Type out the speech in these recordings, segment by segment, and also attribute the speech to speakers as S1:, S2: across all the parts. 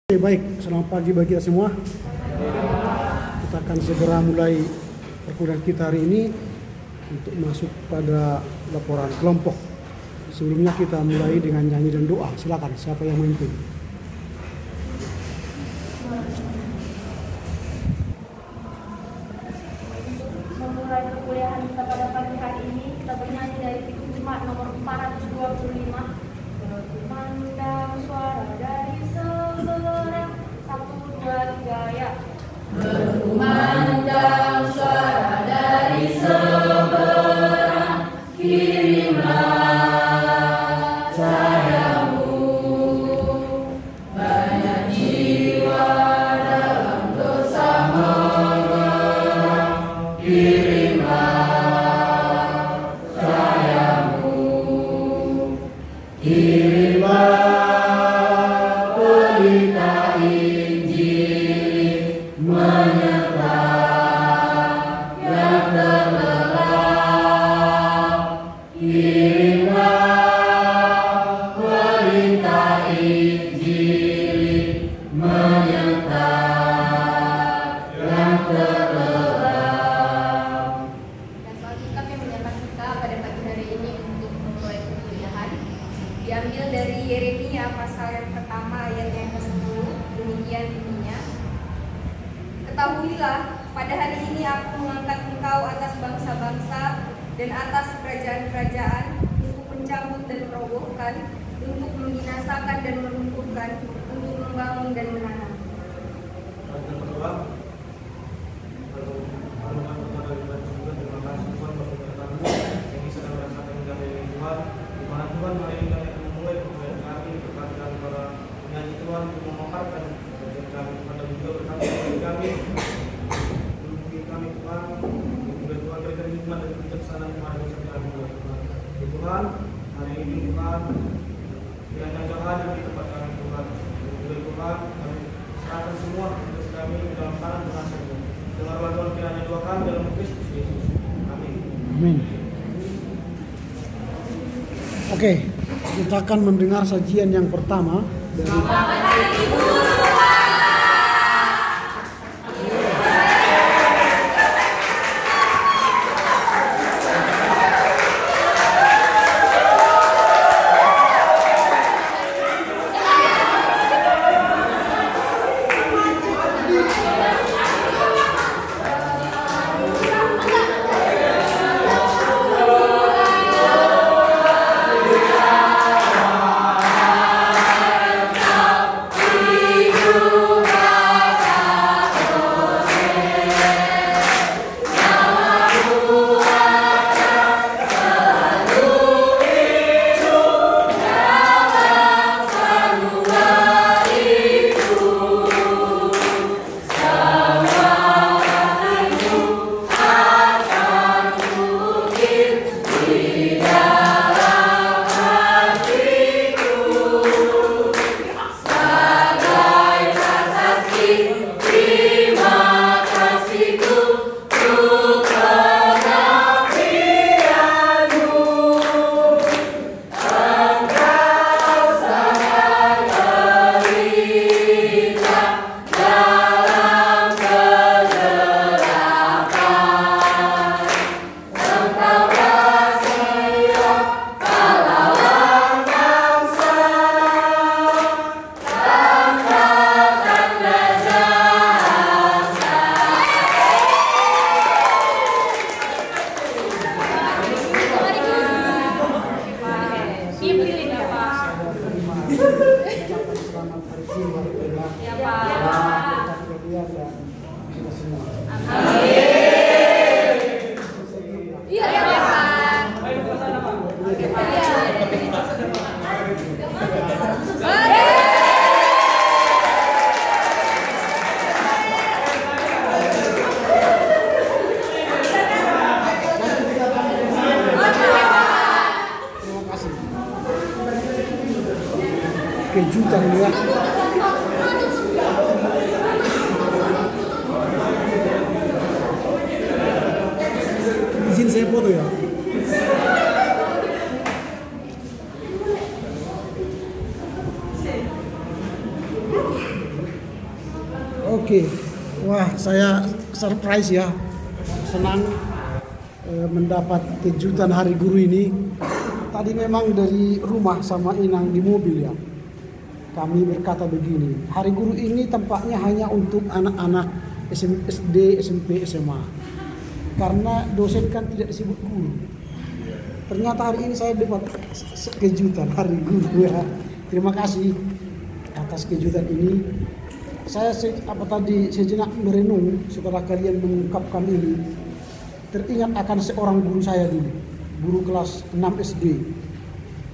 S1: Oke, baik, selamat pagi bagi kita semua. Kita akan segera mulai perkuliahan kita hari ini untuk masuk pada laporan kelompok. Sebelumnya kita mulai dengan nyanyi dan doa. Silakan, siapa yang memimpin?
S2: Memulai perkuliahan kita pada pagi hari ini, kita bernyanyi dari Kitab Jemaat nomor 425. Memandang suara dari seberang, 1, 2, 3 ya.
S3: Berkumandang suara dari seberang, kirimlah cahayamu. Banyak jiwa dalam dosa mengerang, kirimlah cahayamu. Kirimlah berita Injil menyertai yang terlelap. Kirimlah berita Injil menyertai yang terlelap.
S2: Dan soal kitab yang menyapa kita pada pagi hari ini untuk memulai perkuliahan diambil dari Yeremia pasal yang pertama ayat yang ke-10. Demikian bunyinya. Ketahuilah, pada hari ini aku mengangkat engkau atas bangsa-bangsa dan atas kerajaan-kerajaan untuk mencabut dan merobohkan, untuk membinasakan dan meruntuhkan, untuk membangun dan menanam.
S4: Tuhan, hari ini Tuhan, kiranya Tuhan yang di tempat kami Tuhan. Tuhan, kami serahkan semua tugas kami ke dalam tangan Tuhan. Dengar bantuan kiranya doa kami dalam Kristus Yesus. Amin.
S1: Amin. Oke, kita akan mendengar sajian yang pertama dari kejutan ya. Izin saya foto ya. Oke, wah saya surprise ya, senang mendapat kejutan Hari Guru ini. Tadi memang dari rumah sama Inang di mobil ya, kami berkata begini, Hari Guru ini tampaknya hanya untuk anak-anak SD, SMP, SMA, karena dosen kan tidak disebut guru. Ternyata hari ini saya dapat kejutan Hari Guru ya. Terima kasih atas kejutan ini. Saya sejenak merenung setelah kalian mengungkapkan ini, teringat akan seorang guru saya dulu, guru kelas 6 SD,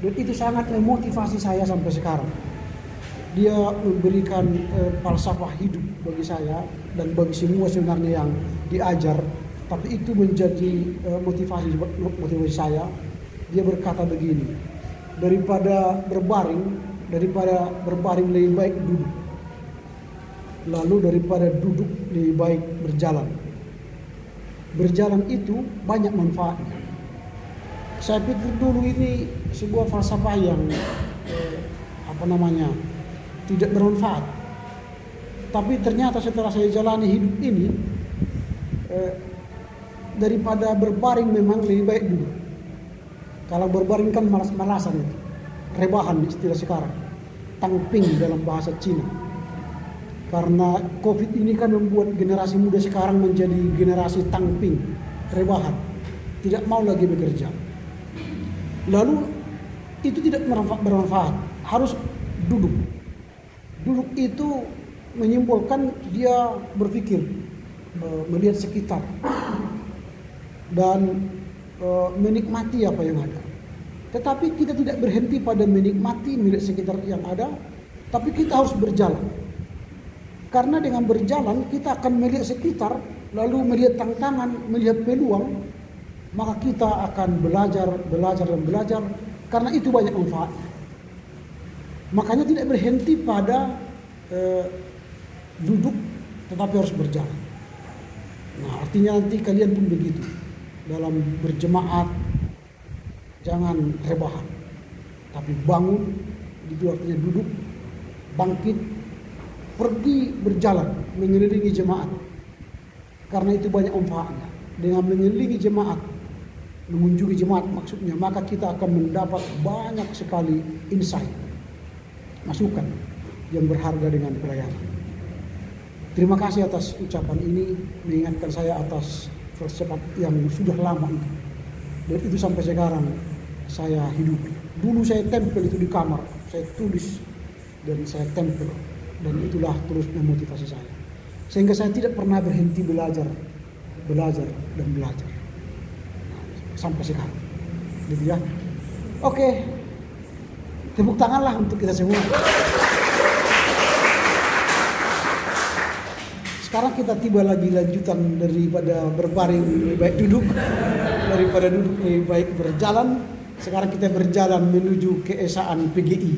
S1: dan itu sangat memotivasi saya sampai sekarang. Dia memberikan falsafah hidup bagi saya dan bagi semua sebenarnya yang diajar, tapi itu menjadi motivasi saya. Dia berkata begini, daripada berbaring lebih baik duduk. Lalu daripada duduk lebih baik berjalan. Berjalan itu banyak manfaatnya. Saya pikir dulu ini sebuah falsafah yang tidak bermanfaat. Tapi ternyata setelah saya jalani hidup ini, daripada berbaring memang lebih baik duduk. Kalau berbaring kan malas-malasan itu, rebahan istilah sekarang, tangping dalam bahasa Cina. Karena COVID ini kan membuat generasi muda sekarang menjadi generasi tangping, rebahan, tidak mau lagi bekerja. Lalu itu tidak bermanfaat, harus duduk. Duduk itu menyimbolkan dia berpikir, melihat sekitar, dan menikmati apa yang ada. Tetapi kita tidak berhenti pada menikmati melihat sekitar yang ada, tapi kita harus berjalan. Karena dengan berjalan kita akan melihat sekitar, lalu melihat tantangan, melihat peluang, maka kita akan belajar, karena itu banyak manfaatnya. Makanya tidak berhenti pada duduk, tetapi harus berjalan. Nah, artinya nanti kalian pun begitu. Dalam berjemaat, jangan rebahan, tapi bangun, itu artinya duduk, bangkit, pergi berjalan, mengelilingi jemaat. Karena itu banyak manfaatnya. Dengan mengelilingi jemaat, mengunjungi jemaat maksudnya, maka kita akan mendapat banyak sekali insight, masukan yang berharga dengan pelayanan. Terima kasih atas ucapan ini, mengingatkan saya atas filsafat yang sudah lama itu. Dan itu sampai sekarang saya hidupi. Dulu saya tempel itu di kamar, saya tulis dan saya tempel. Dan itulah terus memotivasi saya. Sehingga saya tidak pernah berhenti belajar. Nah, sampai sekarang. Gitu ya. Oke. Tepuk tanganlah untuk kita semua. Sekarang kita tiba lagi lanjutan daripada berbaring lebih baik duduk. Daripada duduk lebih baik berjalan. Sekarang kita berjalan menuju keesaan PGI.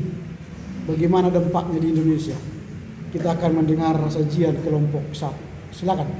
S1: Bagaimana dampaknya di Indonesia. Kita akan mendengar sajian kelompok 1. Silakan.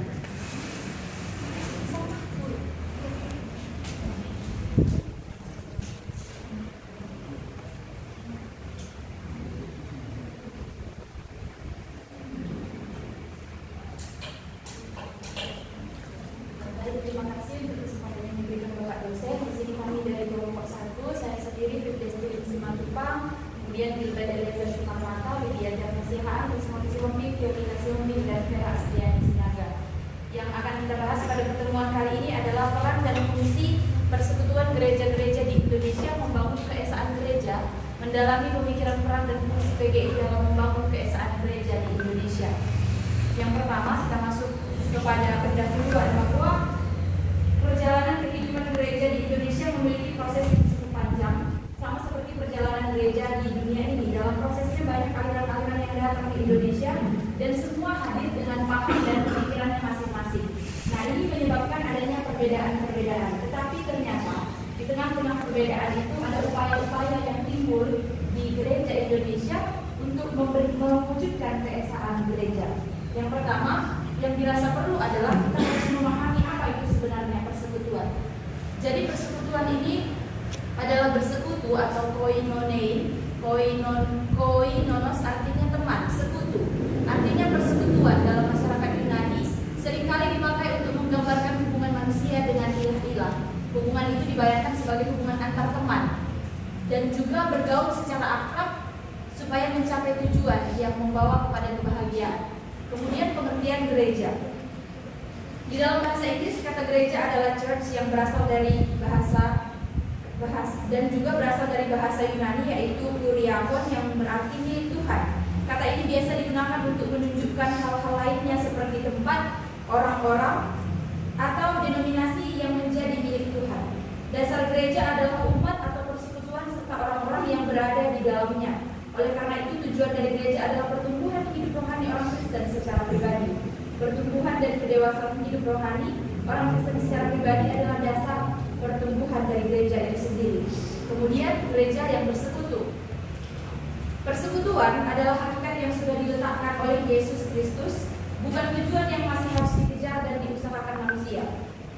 S2: Terima kasih untuk kesempatan yang diberikan Bapak dosen. Di sini kami dari kelompok 1, saya sendiri Firdaus Simatupang, kemudian Gilbert Eliezer Sukamata, Widya Jarnasihaan, Rismoni Sihombing, Yolina Sihombing, dan Vera Astiani Sinaga. Yang akan kita bahas pada pertemuan kali ini adalah peran dan fungsi persekutuan gereja-gereja di Indonesia membangun keesaan gereja, mendalami pemikiran peran dan fungsi PGI dalam membangun keesaan gereja di Indonesia. Yang pertama, kita masuk kepada pendahuluan bahwa perjalanan kehidupan gereja di Indonesia memiliki proses yang cukup panjang, sama seperti perjalanan gereja di dunia ini. Dalam prosesnya banyak aliran-aliran yang datang ke Indonesia dan semua hadir dengan paham dan pemikirannya masing-masing. Nah, ini menyebabkan adanya perbedaan-perbedaan. Tetapi ternyata di tengah-tengah perbedaan itu ada upaya-upaya yang timbul di gereja Indonesia untuk mewujudkan keesaan gereja. Yang pertama, yang dirasa perlu adalah kita harus memahami apa itu sebenarnya persekutuan. Jadi persekutuan ini adalah bersekutu atau koinonein. Koinonos artinya teman, sekutu. Artinya persekutuan dalam masyarakat bergaul secara akrab supaya mencapai tujuan yang membawa kepada kebahagiaan. Kemudian pengertian gereja. Di dalam bahasa Inggris kata gereja adalah church yang berasal dari bahasa dan juga berasal dari bahasa Yunani yaitu kuriakon yang berarti milik Tuhan. Kata ini biasa digunakan untuk menunjukkan hal-hal lainnya seperti tempat, orang-orang, atau denominasi yang menjadi milik Tuhan. Dasar gereja adalah umat atau persekutuan serta orang-orang yang berada di dalamnya. Oleh karena itu tujuan dari gereja adalah pertumbuhan hidup rohani orang Kristen secara pribadi. Pertumbuhan dan kedewasaan hidup rohani orang Kristen secara pribadi adalah dasar pertumbuhan dari gereja itu sendiri. Kemudian gereja yang bersekutu. Persekutuan adalah hakikat yang sudah diletakkan oleh Yesus Kristus, bukan tujuan yang masih harus dikejar dan diusahakan manusia.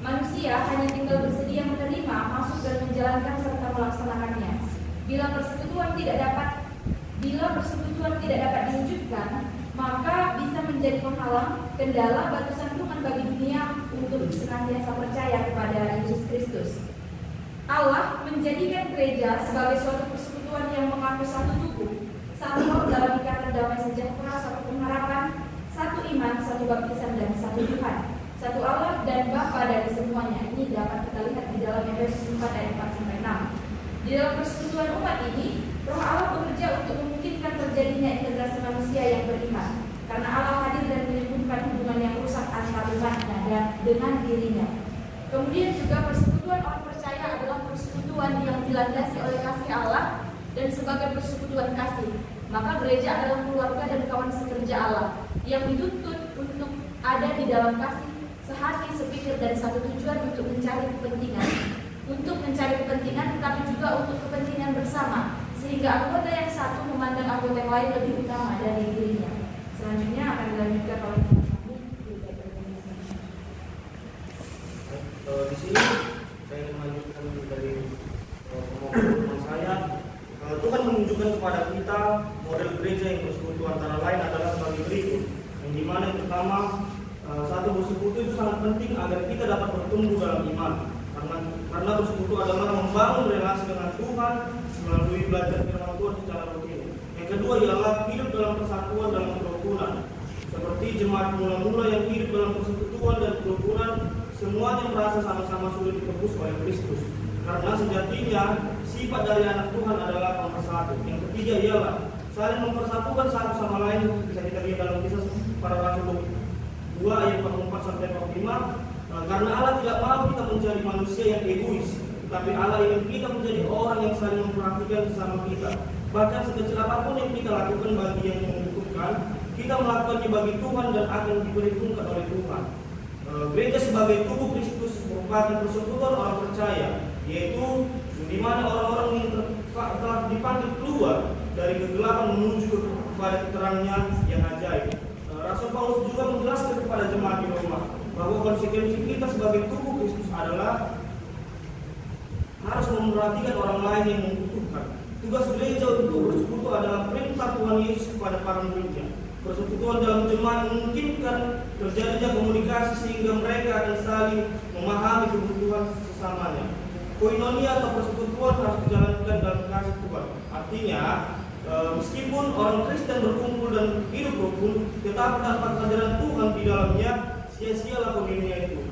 S2: Manusia hanya tinggal bersedia menerima, masuk dan menjalankan serta melaksanakannya. Bila persekutuan tidak dapat diwujudkan, maka bisa menjadi penghalang, kendala, batu sandungan bagi dunia untuk senantiasa percaya kepada Yesus Kristus. Allah menjadikan gereja sebagai suatu persekutuan yang mengaku satu tubuh, satu roh dalam ikatan damai sejahtera, satu pengharapan, satu iman, satu baptisan dan satu Tuhan, satu Allah dan Bapa dari semuanya. Ini dapat kita lihat di dalam Efesus 4 ayat 4-6. Di dalam persekutuan umat ini, Roh Allah bekerja untuk memungkinkan terjadinya integrasi manusia yang beriman, karena Allah hadir dan menyembuhkan hubungan yang rusak antara umatnya dan dengan dirinya. Kemudian juga persekutuan orang percaya adalah persekutuan yang dilandasi oleh kasih Allah dan sebagai persekutuan kasih. Maka gereja adalah keluarga dan kawan sekerja Allah yang dituntut untuk ada di dalam kasih, sehati, sepikir dan satu tujuan untuk mencari kepentingan tetapi juga untuk kepentingan bersama, sehingga anggota yang satu memandang anggota yang lain lebih utama dari dirinya. Selanjutnya akan dilanjutkan oleh
S4: di sini saya melanjutkan dari pemaparan saya. Tuhan menunjukkan kepada kita model gereja yang bersekutu antara lain adalah sebagai berikut. Yang dimana yang pertama, satu bersekutu itu sangat penting agar kita dapat bertumbuh dalam iman. Karena bersekutu adalah membangun relasi dengan Tuhan melalui belajar firman Tuhan secara rutin. Yang kedua ialah hidup dalam persatuan dalam kerukunan. Seperti jemaat mula-mula yang hidup dalam persekutuan dan kerukunan, semuanya merasa sama-sama sudah ditebus oleh Kristus. Karena sejatinya sifat dari anak Tuhan adalah mempersatu. Yang ketiga ialah saling mempersatukan satu sama lain. Bisa kita lihat dalam Kisah Para Rasul 2 ayat 44-45. Karena Allah tidak mau kita menjadi manusia yang egois, tapi Allah ingin kita menjadi orang yang saling memperhatikan sesama kita. Bahkan sekecil apapun yang kita lakukan bagi yang membutuhkan, kita melakukannya bagi Tuhan dan akan diperhitungkan oleh Tuhan. Gereja sebagai tubuh Kristus merupakan persekutuan orang percaya, yaitu di mana orang-orang yang telah dipanggil keluar dari kegelapan menuju kepada keterangannya yang ajaib. Rasul Paulus juga menjelaskan kepada jemaat di Roma bahwa konsekuensi kita sebagai tubuh Kristus adalah harus memperhatikan orang lain yang membutuhkan. Tugas gereja untuk bersekutu adalah perintah Tuhan Yesus kepada para muridnya. Persekutuan dalam jemaat memungkinkan terjadinya komunikasi sehingga mereka akan saling memahami kebutuhan sesamanya. Koinonia atau persekutuan harus dijalankan dalam kasih Tuhan. Artinya, meskipun orang Kristen berkumpul dan hidup rukun, tetapi tanpa kehadiran Tuhan di dalamnya, sia-sialah koinonia itu.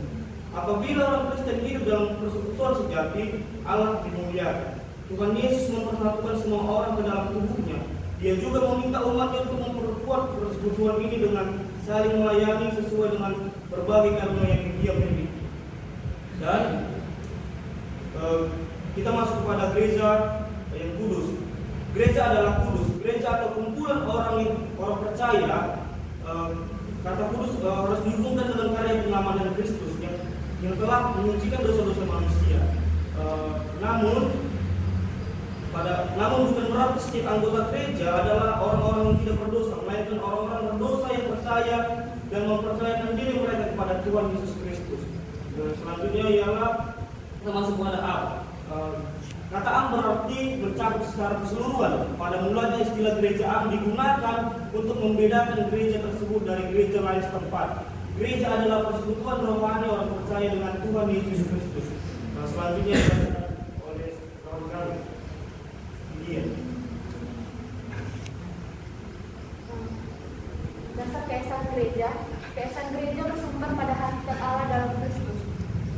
S4: Apabila orang Kristen hidup dalam persekutuan sejati, Allah dimuliakan. Tuhan Yesus mempersatukan semua orang ke dalam tubuhnya. Dia juga meminta umatnya untuk memperkuat persekutuan ini dengan saling melayani sesuai dengan berbagai karunia yang Dia miliki. Dan kita masuk kepada gereja yang kudus. Gereja adalah kudus. Gereja atau kumpulan orang percaya. Kata kudus harus dihubungkan dengan karya penyelamatan Kristus yang telah menyucikan dosa-dosa manusia. Namun bukan berarti setiap anggota gereja adalah orang-orang yang tidak berdosa, melainkan orang-orang berdosa yang percaya dan mempercayakan diri mereka kepada Tuhan Yesus Kristus. Selanjutnya ialah kita masuk kepada am. Kata am berarti mencakup secara keseluruhan. Pada mulanya istilah gereja am digunakan untuk membedakan gereja tersebut dari gereja lain setempat. Gereja adalah persekutuan rohani orang percaya dengan Tuhan Yesus Kristus. Selanjutnya oleh kawan-kawan. Iya.
S2: Dasar keesaan gereja. Keesaan gereja bersumber pada hakikat Allah dalam Kristus.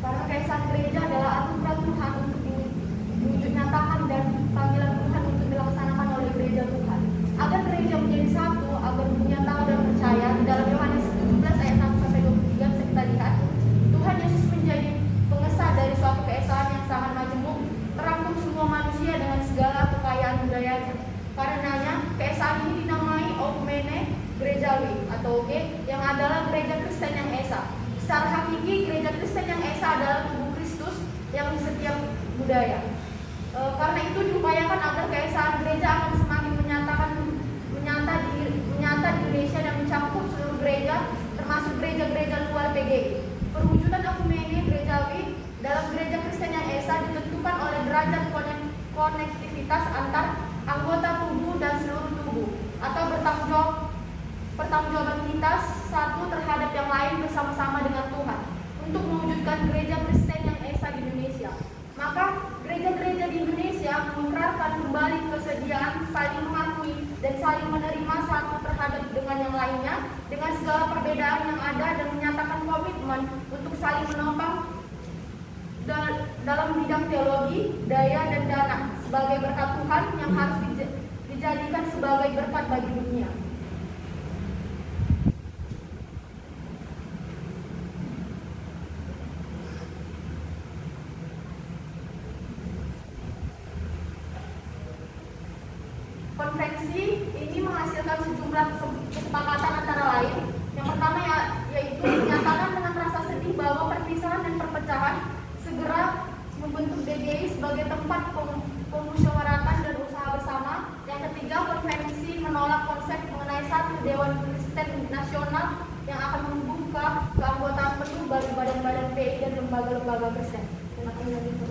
S2: Karena keesaan gereja adalah aturan Tuhan untuk diwujud nyatakan dan panggilan Tuhan untuk dilaksanakan oleh gereja Tuhan. Agar gereja menjadi satu, agar dunia tahu dan percaya. Di dalam Yohanes 17 ayat 1-23 bisa kita lihat, Tuhan Yesus menjadi pengesah dari suatu keesaan yang sangat majemuk, merangkum semua manusia dengan segala kekayaan budayanya. Karenanya, keesaan ini dinamai Okumene Gerejawi atau OG, yang adalah gereja Kristen yang esa. Secara hakiki, gereja Kristen yang esa adalah tubuh Kristus yang di setiap budaya. Karena itu diupayakan agar keesaan gereja akan semakin menyata di Indonesia dan mencakup seluruh gereja, termasuk gereja-gereja luar PGI. Perwujudan Okumene Gerejawi dalam gereja Kristen yang esa ditentukan oleh derajat konektivitas antar anggota tubuh dan seluruh tubuh, atau pertanggungjawaban kita satu terhadap yang lain bersama-sama dengan Tuhan untuk mewujudkan gereja Kristen yang esa di Indonesia. Maka gereja-gereja di Indonesia mengikrarkan kembali kesediaan saling mengakui dan saling menerima satu terhadap dengan yang lainnya dengan segala perbedaan yang ada dan menyatakan komitmen untuk saling menopang dalam bidang teologi, daya, dan dana sebagai berkat Tuhan yang harus dijadikan sebagai berkat bagi dunia. Konferensi ini menghasilkan sejumlah kesepakatan antara lain. Yang pertama yaitu menyatakan dengan rasa sedih bahwa perpisahan dan perpecahan segera membentuk DGI sebagai tempat pemusyawaratan dan usaha bersama. Yang ketiga, konferensi menolak konsep mengenai satu Dewan Kristen Nasional yang akan membuka keanggotaan penuh bagi badan-badan PI dan lembaga-lembaga Kristen. Terima kasih.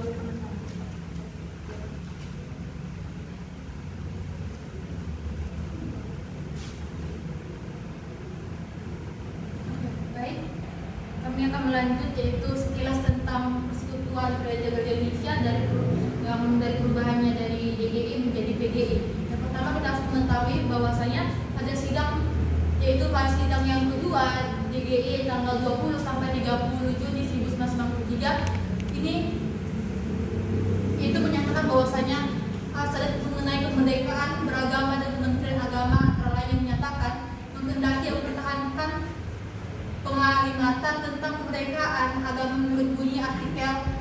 S5: Kami akan melanjut yaitu sekilas tentang persekutuan gereja-gereja Indonesia dari perubahannya dari DGI menjadi PGI. Yang pertama kita harus mengetahui bahwasanya pada sidang yaitu pada sidang yang kedua DGI tanggal 20 sampai 30 Juni 1993 ini itu menyatakan bahwasanya harus ada mengenai kemerdekaan beragama dan Kementerian Agama antara lain yang menyatakan menghendaki mempertahankan pengalimatan tentang kemerdekaan agama menurut bunyi artikel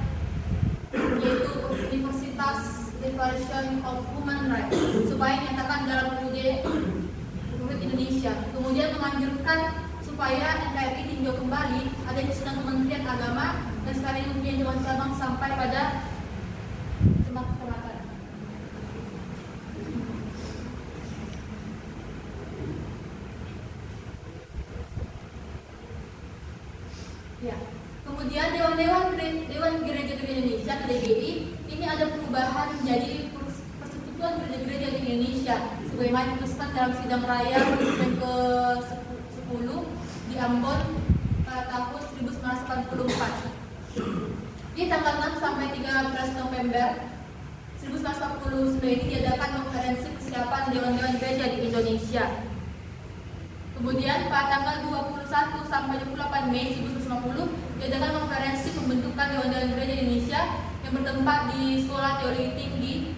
S5: yaitu Universitas Declaration of Human Rights supaya dinyatakan dalam UUD Republik Indonesia. Kemudian menganjurkan supaya NKRI tinjau kembali ada usulan Kementerian Agama dan sekali mempunyai dewan cabang sampai pada Demak Selatan. Ya. Kemudian Dewan Gereja-Gereja Indonesia (DGI) ini ada perubahan menjadi Persekutuan Gereja-Gereja di Indonesia sebagaimana diputuskan dalam sidang raya yang ke-10 di Ambon pada tahun 1984. Di tanggal 6 sampai 13 November 1949 ini diadakan konferensi persiapan Dewan-Dewan Gereja di Indonesia. Kemudian pada tanggal 21 sampai 28 Mei 1950 diadakan konferensi pembentukan Dewan-Dewan Gereja Indonesia yang bertempat di Sekolah Teologi Tinggi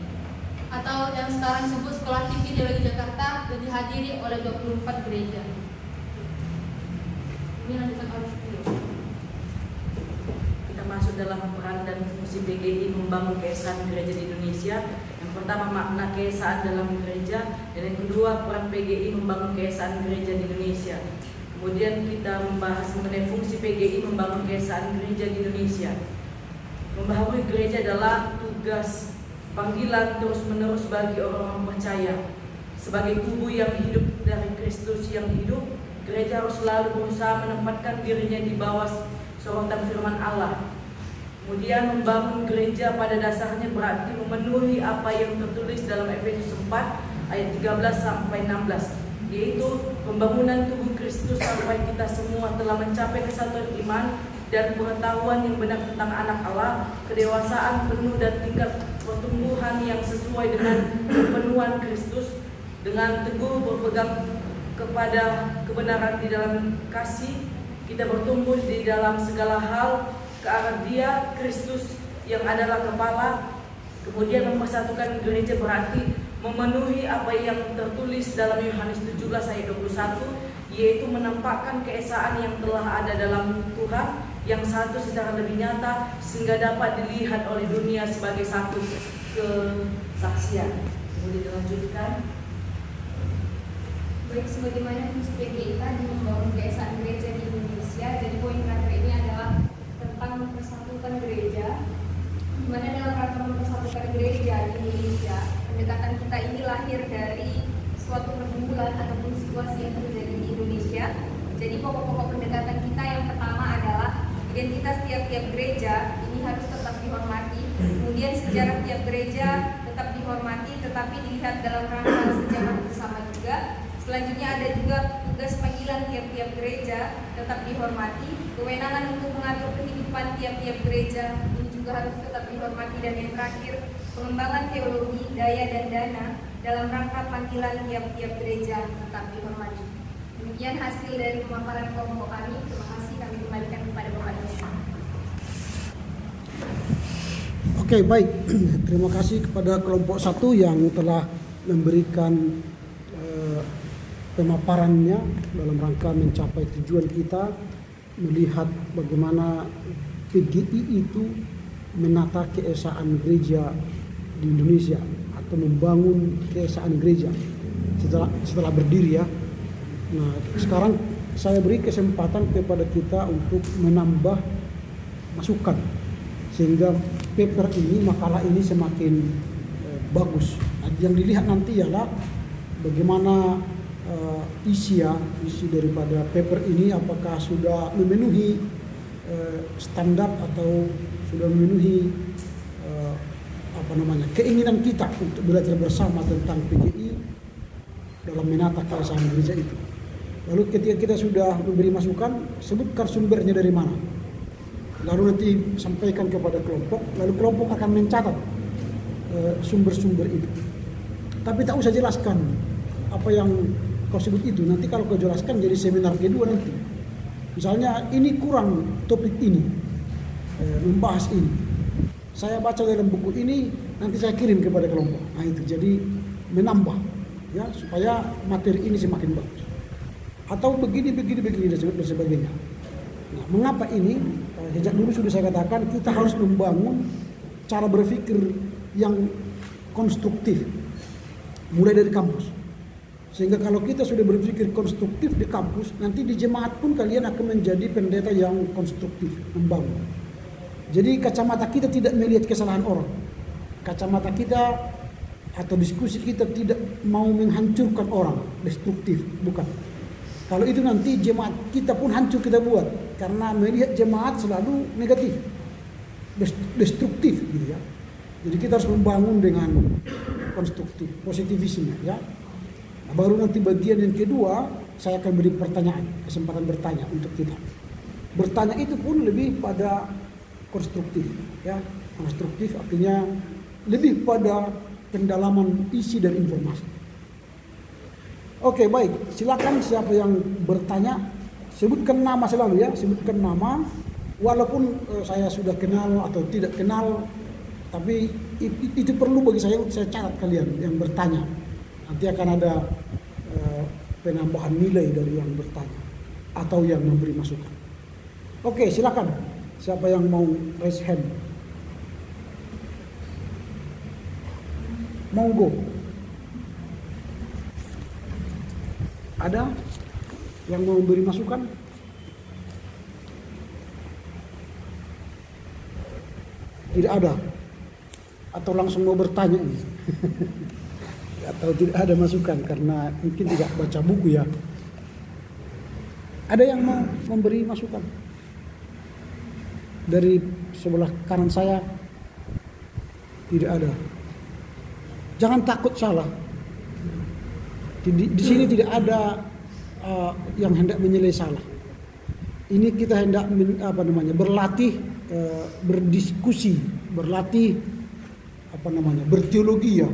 S5: atau yang sekarang disebut Sekolah Tinggi Teologi Jakarta dan dihadiri oleh 24 gereja. Ini lanjutan oleh Steve.
S6: Kita masuk dalam peran dan fungsi PGI membangun keesaan gereja di Indonesia. Yang pertama, makna keesaan dalam gereja, dan yang kedua, peran PGI membangun keesaan gereja di Indonesia. Kemudian kita membahas mengenai fungsi PGI membangun keesaan gereja di Indonesia. Membaharui gereja adalah tugas panggilan terus-menerus bagi orang-orang percaya. Sebagai tubuh yang hidup dari Kristus yang hidup, gereja harus selalu berusaha menempatkan dirinya di bawah sorotan firman Allah. Kemudian membangun gereja pada dasarnya berarti memenuhi apa yang tertulis dalam Efesus 4 ayat 13 sampai 16, yaitu pembangunan tubuh Kristus sampai kita semua telah mencapai kesatuan iman dan pengetahuan yang benar tentang anak Allah, kedewasaan penuh dan tingkat pertumbuhan yang sesuai dengan kepenuhan Kristus, dengan teguh berpegang kepada kebenaran di dalam kasih, kita bertumbuh di dalam segala hal ke arah Dia, Kristus yang adalah kepala. Kemudian mempersatukan gereja berarti memenuhi apa yang tertulis dalam Yohanes 17 ayat 21, yaitu menampakkan keesaan yang telah ada dalam Tuhan yang satu secara lebih nyata sehingga dapat dilihat oleh dunia sebagai satu kesaksian. Kemudian dilanjutkan.
S2: Baik, sebagaimana fungsi PGI tadi membangun keesaan gereja di Indonesia, jadi poin terakhir ini adalah tentang mempersatukan gereja, di mana dalam rangka mempersatukan gereja di Indonesia, pendekatan kita ini lahir dari suatu pergumulan ataupun situasi yang terjadi di Indonesia. Jadi pokok-pokok pendekatan kita yang pertama adalah identitas tiap-tiap gereja ini harus tetap dihormati, kemudian sejarah tiap gereja tetap dihormati tetapi dilihat dalam rangka sejarah bersama juga. Selanjutnya ada juga tugas panggilan tiap-tiap gereja tetap dihormati, kewenangan untuk mengatur kehidupan tiap-tiap gereja ini juga harus tetap dihormati, dan yang terakhir pengembangan teologi, daya dan dana dalam rangka panggilan tiap-tiap gereja tetap dihormati. Demikian hasil dari pemaparan kelompok kami. Terima kasih, kami kembalikan kepada Bapak Dosen.
S1: Oke, baik. Terima kasih kepada kelompok 1 yang telah memberikan pemaparannya dalam rangka mencapai tujuan kita melihat bagaimana PGI itu menata keesaan gereja di Indonesia atau membangun keesaan gereja setelah berdiri ya. Nah, sekarang saya beri kesempatan kepada kita untuk menambah masukan sehingga paper ini, makalah ini semakin bagus. Nah, yang dilihat nanti ialah bagaimana isi daripada paper ini, apakah sudah memenuhi standar atau sudah memenuhi keinginan kita untuk belajar bersama tentang PGI dalam menata keesaan gereja itu. Lalu ketika kita sudah memberi masukan, sebutkan sumbernya dari mana. Lalu nanti sampaikan kepada kelompok, lalu kelompok akan mencatat sumber-sumber itu. Tapi tak usah jelaskan apa yang kau sebut itu. Nanti kalau kau jelaskan jadi seminar kedua nanti. Misalnya ini kurang topik ini, membahas ini. Saya baca dalam buku ini, nanti saya kirim kepada kelompok. Nah itu jadi menambah ya supaya materi ini semakin bagus. Atau begini dan sebagainya. Nah, mengapa ini? Sejak dulu sudah saya katakan kita harus membangun cara berpikir yang konstruktif mulai dari kampus. Sehingga kalau kita sudah berpikir konstruktif di kampus, nanti di jemaat pun kalian akan menjadi pendeta yang konstruktif, membangun. Jadi kacamata kita tidak melihat kesalahan orang. Kacamata kita atau diskusi kita tidak mau menghancurkan orang, destruktif, bukan. Kalau itu nanti jemaat kita pun hancur kita buat, karena melihat jemaat selalu negatif, destruktif gitu ya. Jadi kita harus membangun dengan konstruktif, positivisme ya. Nah, baru nanti bagian yang kedua saya akan beri pertanyaan, kesempatan bertanya untuk kita. Bertanya itu pun lebih pada konstruktif ya. Konstruktif artinya lebih pada pendalaman isi dan informasi. Oke, baik, silakan siapa yang bertanya, sebutkan nama selalu ya, sebutkan nama walaupun saya sudah kenal atau tidak kenal, tapi itu perlu bagi saya catat kalian yang bertanya. Nanti akan ada penambahan nilai dari yang bertanya atau yang memberi masukan. Oke, silakan siapa yang mau raise hand. Monggo. Ada yang mau memberi masukan? Tidak ada? Atau langsung mau bertanya ini? Atau tidak ada masukan karena mungkin tidak baca buku ya? Ada yang mau memberi masukan? Dari sebelah kanan saya tidak ada. Jangan takut salah. Di sini tidak ada yang hendak menilai salah. Ini kita hendak berlatih, berdiskusi, berlatih berteologi ya.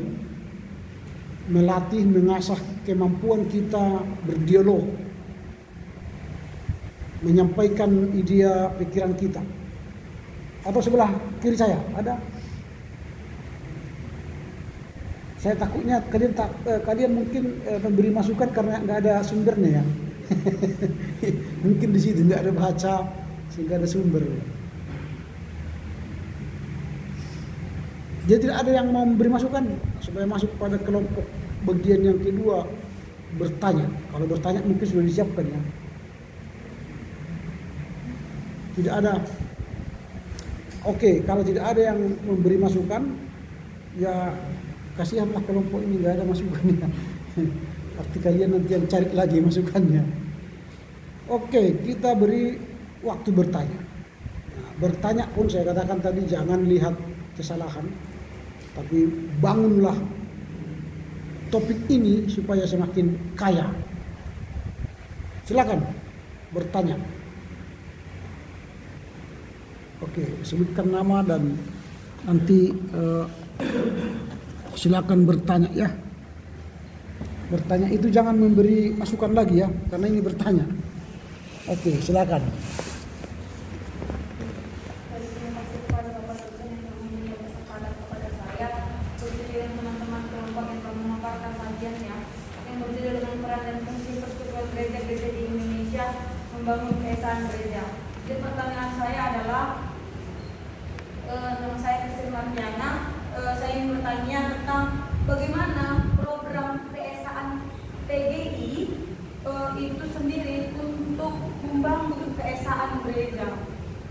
S1: melatih, mengasah kemampuan kita berdialog, menyampaikan ide pikiran kita. Atau sebelah kiri saya ada. Saya takutnya kalian mungkin memberi masukan karena nggak ada sumbernya ya. Mungkin di situ nggak ada baca sehingga ada sumber. Jadi tidak ada yang mau memberi masukan supaya masuk pada kelompok bagian yang kedua, bertanya. Kalau bertanya mungkin sudah disiapkan ya. Tidak ada. Oke, kalau tidak ada yang memberi masukan, ya kasihanlah kelompok ini nggak ada masukannya. Pasti kalian nanti yang cari lagi masukannya. Oke, kita beri waktu bertanya. Nah, bertanya pun saya katakan tadi jangan lihat kesalahan, tapi bangunlah topik ini supaya semakin kaya. Silakan bertanya. Oke, sebutkan nama dan nanti silakan bertanya ya. Bertanya itu jangan memberi masukan lagi ya, karena ini bertanya. Oke, silakan.
S2: Terima kasih kepada Bapak dosen yang telah memberikan kesempatan kepada saya untuk dengan teman-teman kelompok yang telah memaparkan kajiannya yang berjudul dengan peran dan fungsi persekutuan gereja-gereja di Indonesia membangun keesaan gereja. Jadi pertanyaan saya adalah, nama saya Kristin Mardiana. Saya ingin bertanya tentang bagaimana program keesaan PGI itu sendiri untuk membangun keesaan gereja.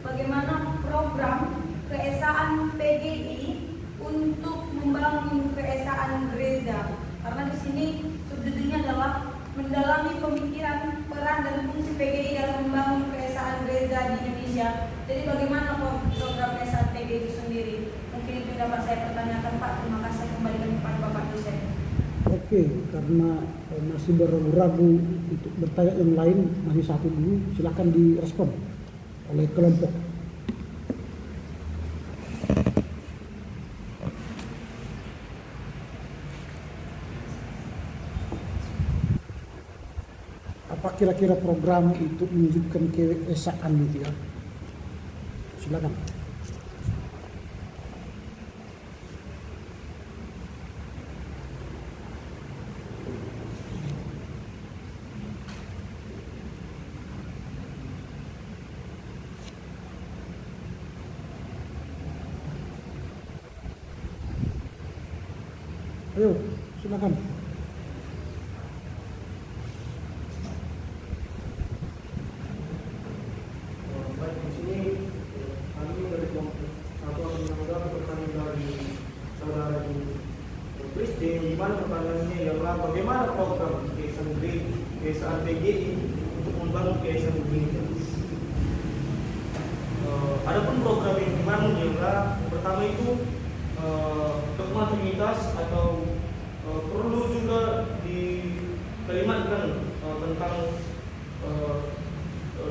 S2: Bagaimana program keesaan PGI untuk membangun keesaan gereja? Karena di sini subjudulnya adalah mendalami pemikiran, peran dan fungsi PGI dalam membangun keesaan gereja di Indonesia. Jadi bagaimana program keesaan PGI itu sendiri? Mungkin itu dapat saya pertanyakan Pak. Terima kasih, kembalikan kepada Bapak dosen.
S1: Oke, karena masih ragu-ragu untuk bertanya yang lain, masih satu dulu, silakan direspon oleh kelompok. Apa kira-kira program untuk menunjukkan keesaan itu ya? Silakan. Ayo, silakan.
S4: Baik, di sini kami dari kelompok Satuan Tenaga pertanyaan dari saudara Kristin, di mana pertanyaannya ialah bagaimana program keesaan PGI untuk membangun keesaan gereja. Adapun program yang dibangun ialah pertama itu dogma Trinitas atau perlu juga dikalimatkan tentang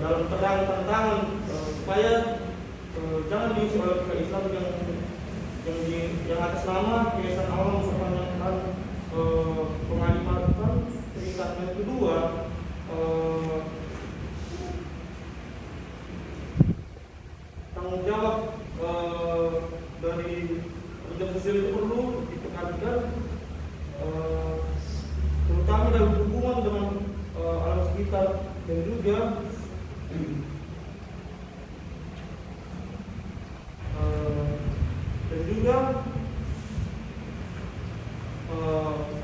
S4: dalam terang tantangan supaya jangan diisi oleh pihak Islam yang atas nama keesaan Allah memperpanjangkan pengalimatan Trinitas. Yang kedua, tanggung jawab dari kerja sosial itu perlu diperhatikan, terutama dalam hubungan dengan alam sekitar dan juga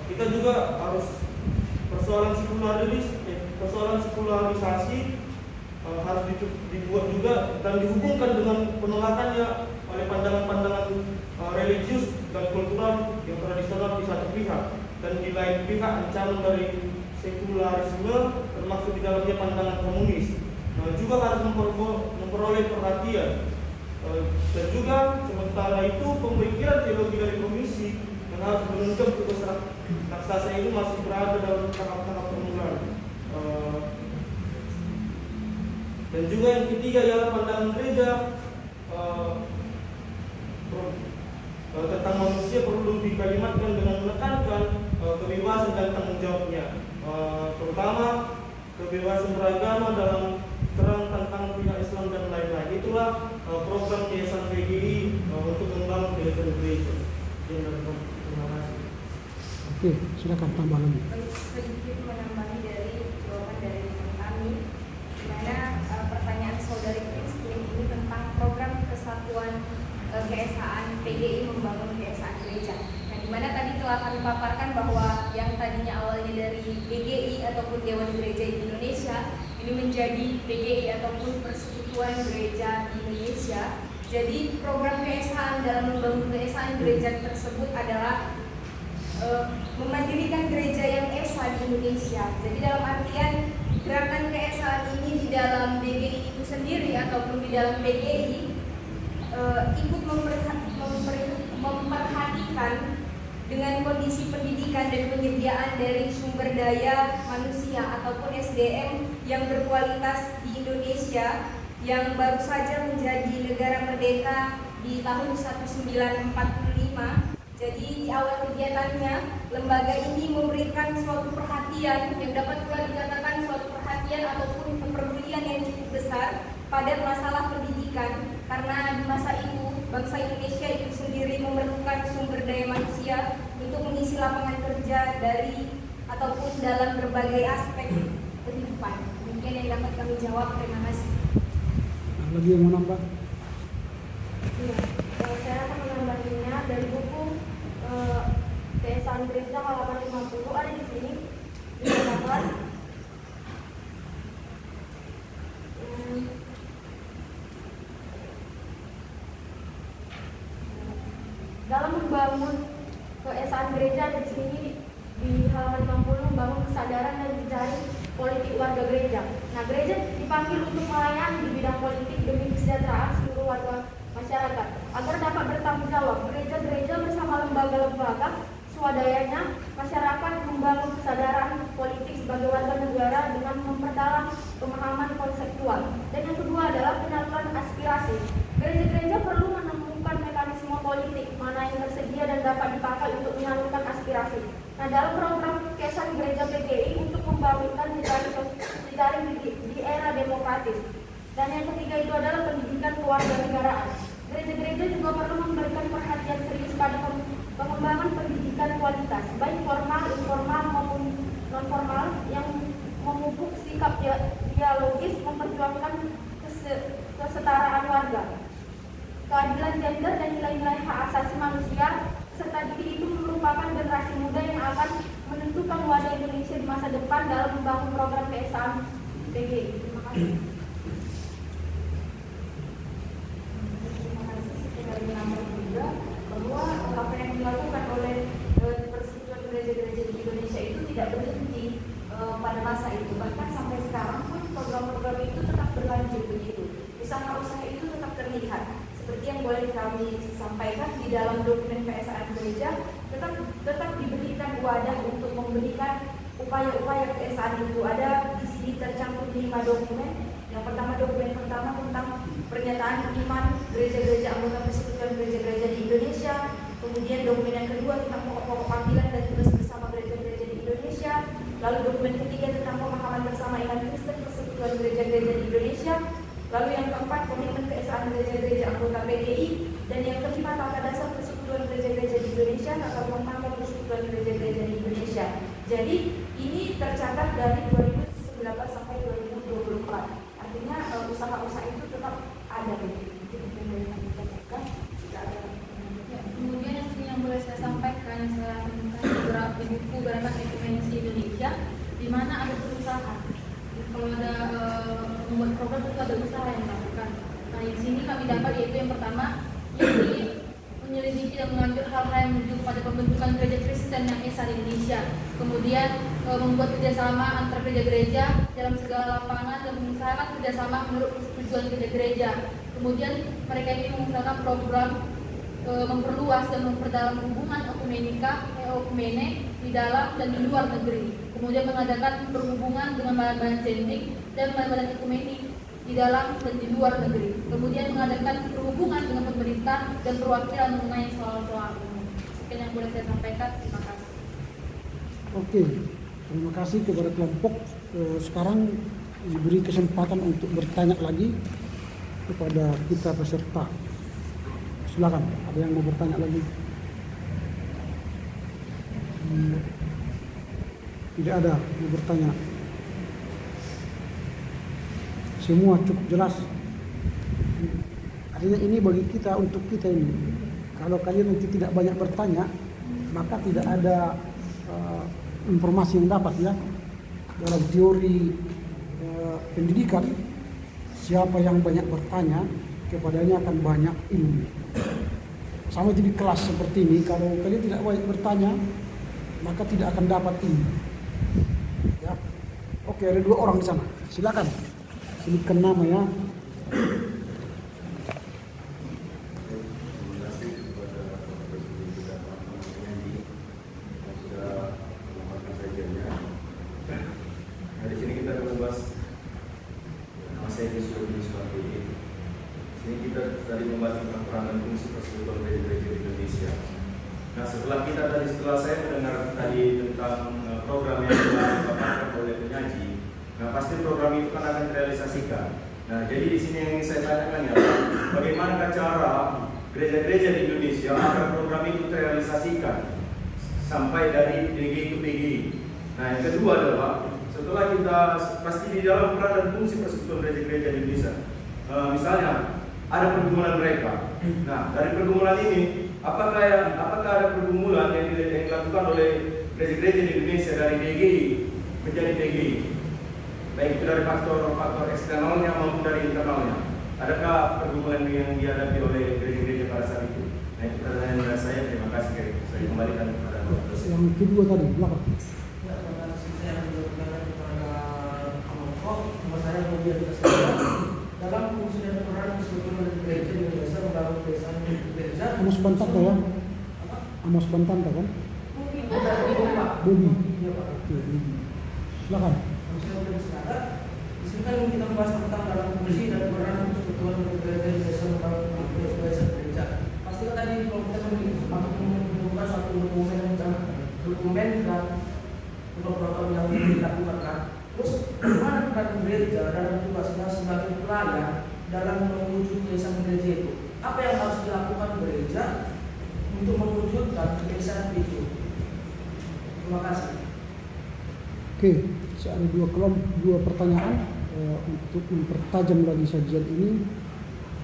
S4: kita juga harus persoalan sekularisasi harus dibuat juga dan dihubungkan dengan penolakannya oleh pandangan-pandangan religius dan kultural yang tradisional di satu pihak, dan di lain pihak ancaman dari sekularisme termasuk di dalamnya pandangan komunis. Juga harus memperoleh perhatian, dan juga sementara itu pemikiran teologi dari komisi yang harus menunjukkan tugas raksasa itu masih berada dalam tahap-tahap permulaan. Dan juga yang ketiga ialah pandangan gereja tentang manusia perlu dikalimatkan dengan menekankan kebebasan dan tanggung jawabnya, terutama kebebasan beragama dalam terang tentang pihak Islam dan lain-lain. Itulah program Yayasan PGI untuk membangun kehidupan gereja. Terima kasih.
S1: Oke, silakan tambah lagi.
S2: Sedikit menambahi dari jawaban dari kami, di mana pertanyaan saudari Christine ini tentang program kesatuan keesaan PGI membangun keesaan gereja. Nah, di mana tadi telah kami paparkan bahwa yang tadinya awalnya dari PGI ataupun Dewan Gereja Indonesia ini menjadi PGI ataupun Persekutuan Gereja Indonesia. Jadi program keesaan dalam membangun keesaan gereja tersebut adalah memandirikan gereja yang esa di Indonesia. Jadi dalam artian gerakan keesaan ini di dalam PGI itu sendiri ataupun di dalam PGI ikut memperhatikan dengan kondisi pendidikan dan penyediaan dari sumber daya manusia ataupun SDM yang berkualitas di Indonesia yang baru saja menjadi negara merdeka di tahun 1945. Jadi di awal kegiatannya, lembaga ini memberikan suatu perhatian yang dapat pula dikatakan suatu perhatian ataupun kepedulian yang cukup besar pada masalah pendidikan, karena di masa itu bangsa Indonesia itu sendiri memerlukan sumber daya manusia untuk mengisi lapangan kerja dari ataupun dalam berbagai aspek kehidupan. Mungkin yang dapat kami jawab. Terima kasih.
S1: Lagi yang mau nambah?
S2: Ya, saya akan menambahinya dari buku Keesaan Gereja halaman 50 ada di sini dikatakan dalam membangun keesaan gereja di sini di halaman 50 membangun kesadaran dan jejaring politik warga gereja. Nah, gereja dipanggil untuk melayani di bidang politik demi kesejahteraan seluruh warga masyarakat agar dapat bertanggung jawab. Gereja-gereja bersama lembaga-lembaga swadayanya masyarakat membangun kesadaran politik sebagai warga negara dengan memperdalam pemahaman konseptual. Dan yang kedua adalah penyaluran aspirasi. Gereja-gereja perlu menemukan mekanisme politik mana yang tersedia dan dapat dipakai untuk menyalurkan aspirasi. Nah, dalam program keesaan gereja PGI untuk membangunkan jejaring di era demokratis. Dan yang ketiga itu adalah pendidikan kewarganegaraan. Gereja-gereja juga perlu memberikan perhatian serius pada pengembangan pendidikan kualitas, baik formal, informal maupun non-formal, yang memupuk sikap dialogis, memperjuangkan kesetaraan warga, keadilan gender dan nilai-nilai hak asasi manusia, serta diri itu merupakan generasi muda yang akan menentukan wadah Indonesia di masa depan dalam membangun program keesaan PGI. Terima kasih. Juga bahwa apa yang dilakukan oleh Persekutuan Gereja-Gereja di Indonesia itu tidak berhenti pada masa itu, bahkan sampai sekarang pun program-program itu tetap berlanjut begitu. Usaha-usaha itu tetap terlihat. Seperti yang boleh kami sampaikan di dalam dokumen keesaan gereja, tetap diberikan wadah untuk memberikan upaya-upaya keesaan itu. Ada di sini tercantum 5 dokumen. Yang pertama, dokumen pertama tentang pernyataan iman gereja-gereja anggota Persekutuan Gereja-Gereja di Indonesia. Kemudian dokumen yang kedua tentang pokok-pokok panggilan dan tugas bersama gereja-gereja di Indonesia. Lalu dokumen ketiga tentang pemahaman bersama iman Kristen Persekutuan Gereja-Gereja di Indonesia. Lalu yang keempat, komitmen keesaan gereja-gereja anggota PGI. Dan yang kelima, tata dasar Persekutuan Gereja-Gereja di Indonesia, tata ruang tangga Persekutuan Gereja-Gereja di Indonesia. Jadi ini tercatat dari 2019 sampai 2024. Artinya usaha-usaha itu tetap ada begitu.
S5: Kemudian yang boleh saya sampaikan, saya temukan beberapa buku Gerakan Ekumenis Indonesia, di mana ada berusaha. Kalau ada membuat program itu ada usaha yang dilakukan. Nah, di sini kami dapat yaitu yang pertama, yakni menyelidiki dan mengambil hal-hal yang menuju pada pembentukan gereja Kristen yang esa di Indonesia. Kemudian membuat kerjasama antar gereja-gereja dalam segala lapangan dan mengusahakan kerjasama menurut tujuan gereja-gereja. Kemudian mereka ini mengusahakan program memperluas dan memperdalam hubungan ekumene di dalam dan di luar negeri. Kemudian mengadakan perhubungan dengan badan-badan zendik dan badan-badan ekumene di dalam dan di luar negeri. Kemudian mengadakan perhubungan dengan pemerintah dan perwakilan mengenai soal-soal umum. Sekian yang boleh saya sampaikan. Terima kasih.
S1: Oke, terima kasih kepada kelompok. Sekarang diberi kesempatan untuk bertanya lagi kepada kita peserta. Silakan, ada yang mau bertanya lagi? Tidak ada yang mau bertanya. Semua cukup jelas. Artinya ini bagi kita, untuk kita ini. Kalau kalian nanti tidak banyak bertanya, maka tidak ada informasi yang dapat ya. Dalam teori pendidikan, siapa yang banyak bertanya, kepadanya akan banyak ilmu. Sama di kelas seperti ini, kalau kalian tidak banyak bertanya, maka tidak akan dapat ilmu. Ya. Oke, ada 2 orang di sana. Silakan. Sebutkan nama ya.
S7: Setelah saya mendengar tadi tentang program yang dilakukan oleh penyaji, nah pasti program itu kan akan direalisasikan. Nah jadi di sini yang ingin saya tanyakan ya, bagaimana cara gereja-gereja di Indonesia agar program itu terrealisasikan sampai dari DGI ke PGI. Nah yang kedua adalah setelah kita pasti di dalam peran dan fungsi persekutuan gereja-gereja di Indonesia, misalnya ada pergumulan mereka. Nah dari pergumulan ini, apakah ada pergumulan yang dilakukan oleh gereja-gereja di Indonesia dari DGI menjadi PGI, baik itu dari faktor eksternalnya maupun dari internalnya? Adakah pergumulan yang dihadapi oleh gereja-gereja pada saat itu? Nah itu pertanyaan dari saya. Terima kasih. Saya kembalikan kepada Bapak.
S1: Yang kedua tadi, belakang.
S4: Ya, terima kasih. Saya menjawab kepada kelompok. Nama saya Bobi Aditya. Dalam fungsi dan peran persekutuan gereja di Indonesia membangun kesan gereja.
S1: Amos Pantanta ya? Amos Pantanta kan? Bobi.
S4: Iya Pak.
S1: Silakan.
S4: Di sini kan kita membahas tentang dalam fungsi dan peran persekutuan gereja di Indonesia membangun kesan gereja. Pasti kan tadi kalau kita menemukan suatu dokumen dan program yang dilakukan kan. Terus bagaimana peran gereja dalam tugasnya sebagai pelayan dalam mewujud kesan gereja itu? Apa yang harus dilakukan gereja untuk mewujudkan kesan itu? Terima kasih.
S1: Oke, ada 2 pertanyaan untuk mempertajam lagi sajian ini.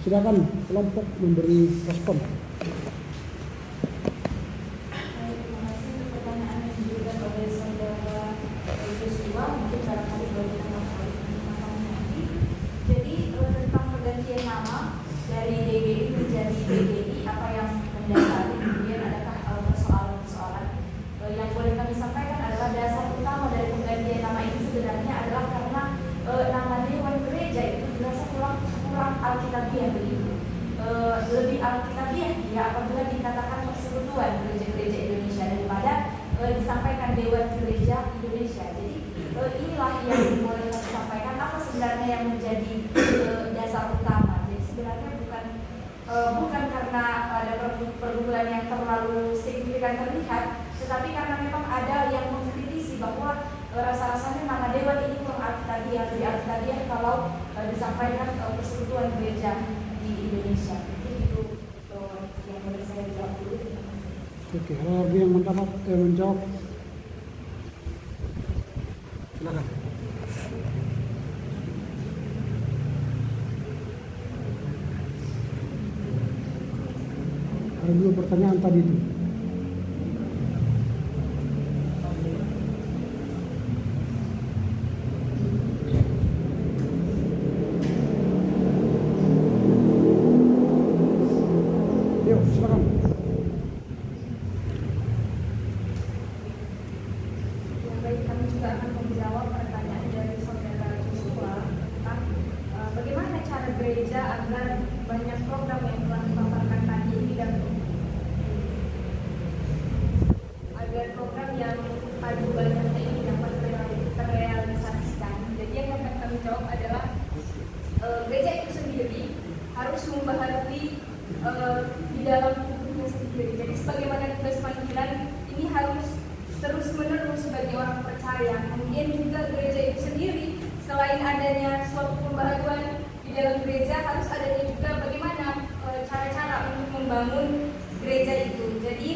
S1: Silakan kelompok memberi respon.
S2: Dari DGI menjadi PGI, apa yang mendasari, kemudian adakah persoalan-persoalan yang boleh kami sampaikan adalah dasar utama dari penggantian nama ini sebenarnya adalah karena nama Dewan Gereja itu dirasa kurang alkitabiah begitu, lebih alkitabiah ya apabila dikatakan persekutuan gereja-gereja Indonesia daripada disampaikan Dewan Gereja Indonesia. Jadi inilah yang boleh kami sampaikan apa sebenarnya yang menjadi dasar utama. Jadi sebenarnya bukan karena ada pergumulan yang terlalu signifikan terlihat, tetapi karena memang ada yang mengkritisi bahwa rasa-rasanya nama Dewan ini kurang alkitabiah, lebih alkitabiah kalau disampaikan persekutuan gereja di Indonesia. Jadi itu yang boleh saya jawab dulu.
S1: Oke, ada lagi yang menjawab? Silakan. Ada 2 pertanyaan tadi itu. Yuk, silakan.
S2: Baik, kami juga akan menjawab pertanyaan dari saudara Joshua tentang bagaimana cara gereja agar banyak program yang telah dipaparkan tadi ini dan agar program yang maju banyaknya ini dapat terrealisasikan. Jadi yang akan kami jawab adalah gereja itu sendiri harus membaharui di dalam tubuhnya sendiri. Jadi sebagaimana tugas panggilan ini harus terus-menerus bagi orang percaya. Kemudian juga gereja itu sendiri, selain adanya suatu pembaharuan di dalam gereja, harus adanya juga bagaimana cara-cara untuk membangun gereja itu. Jadi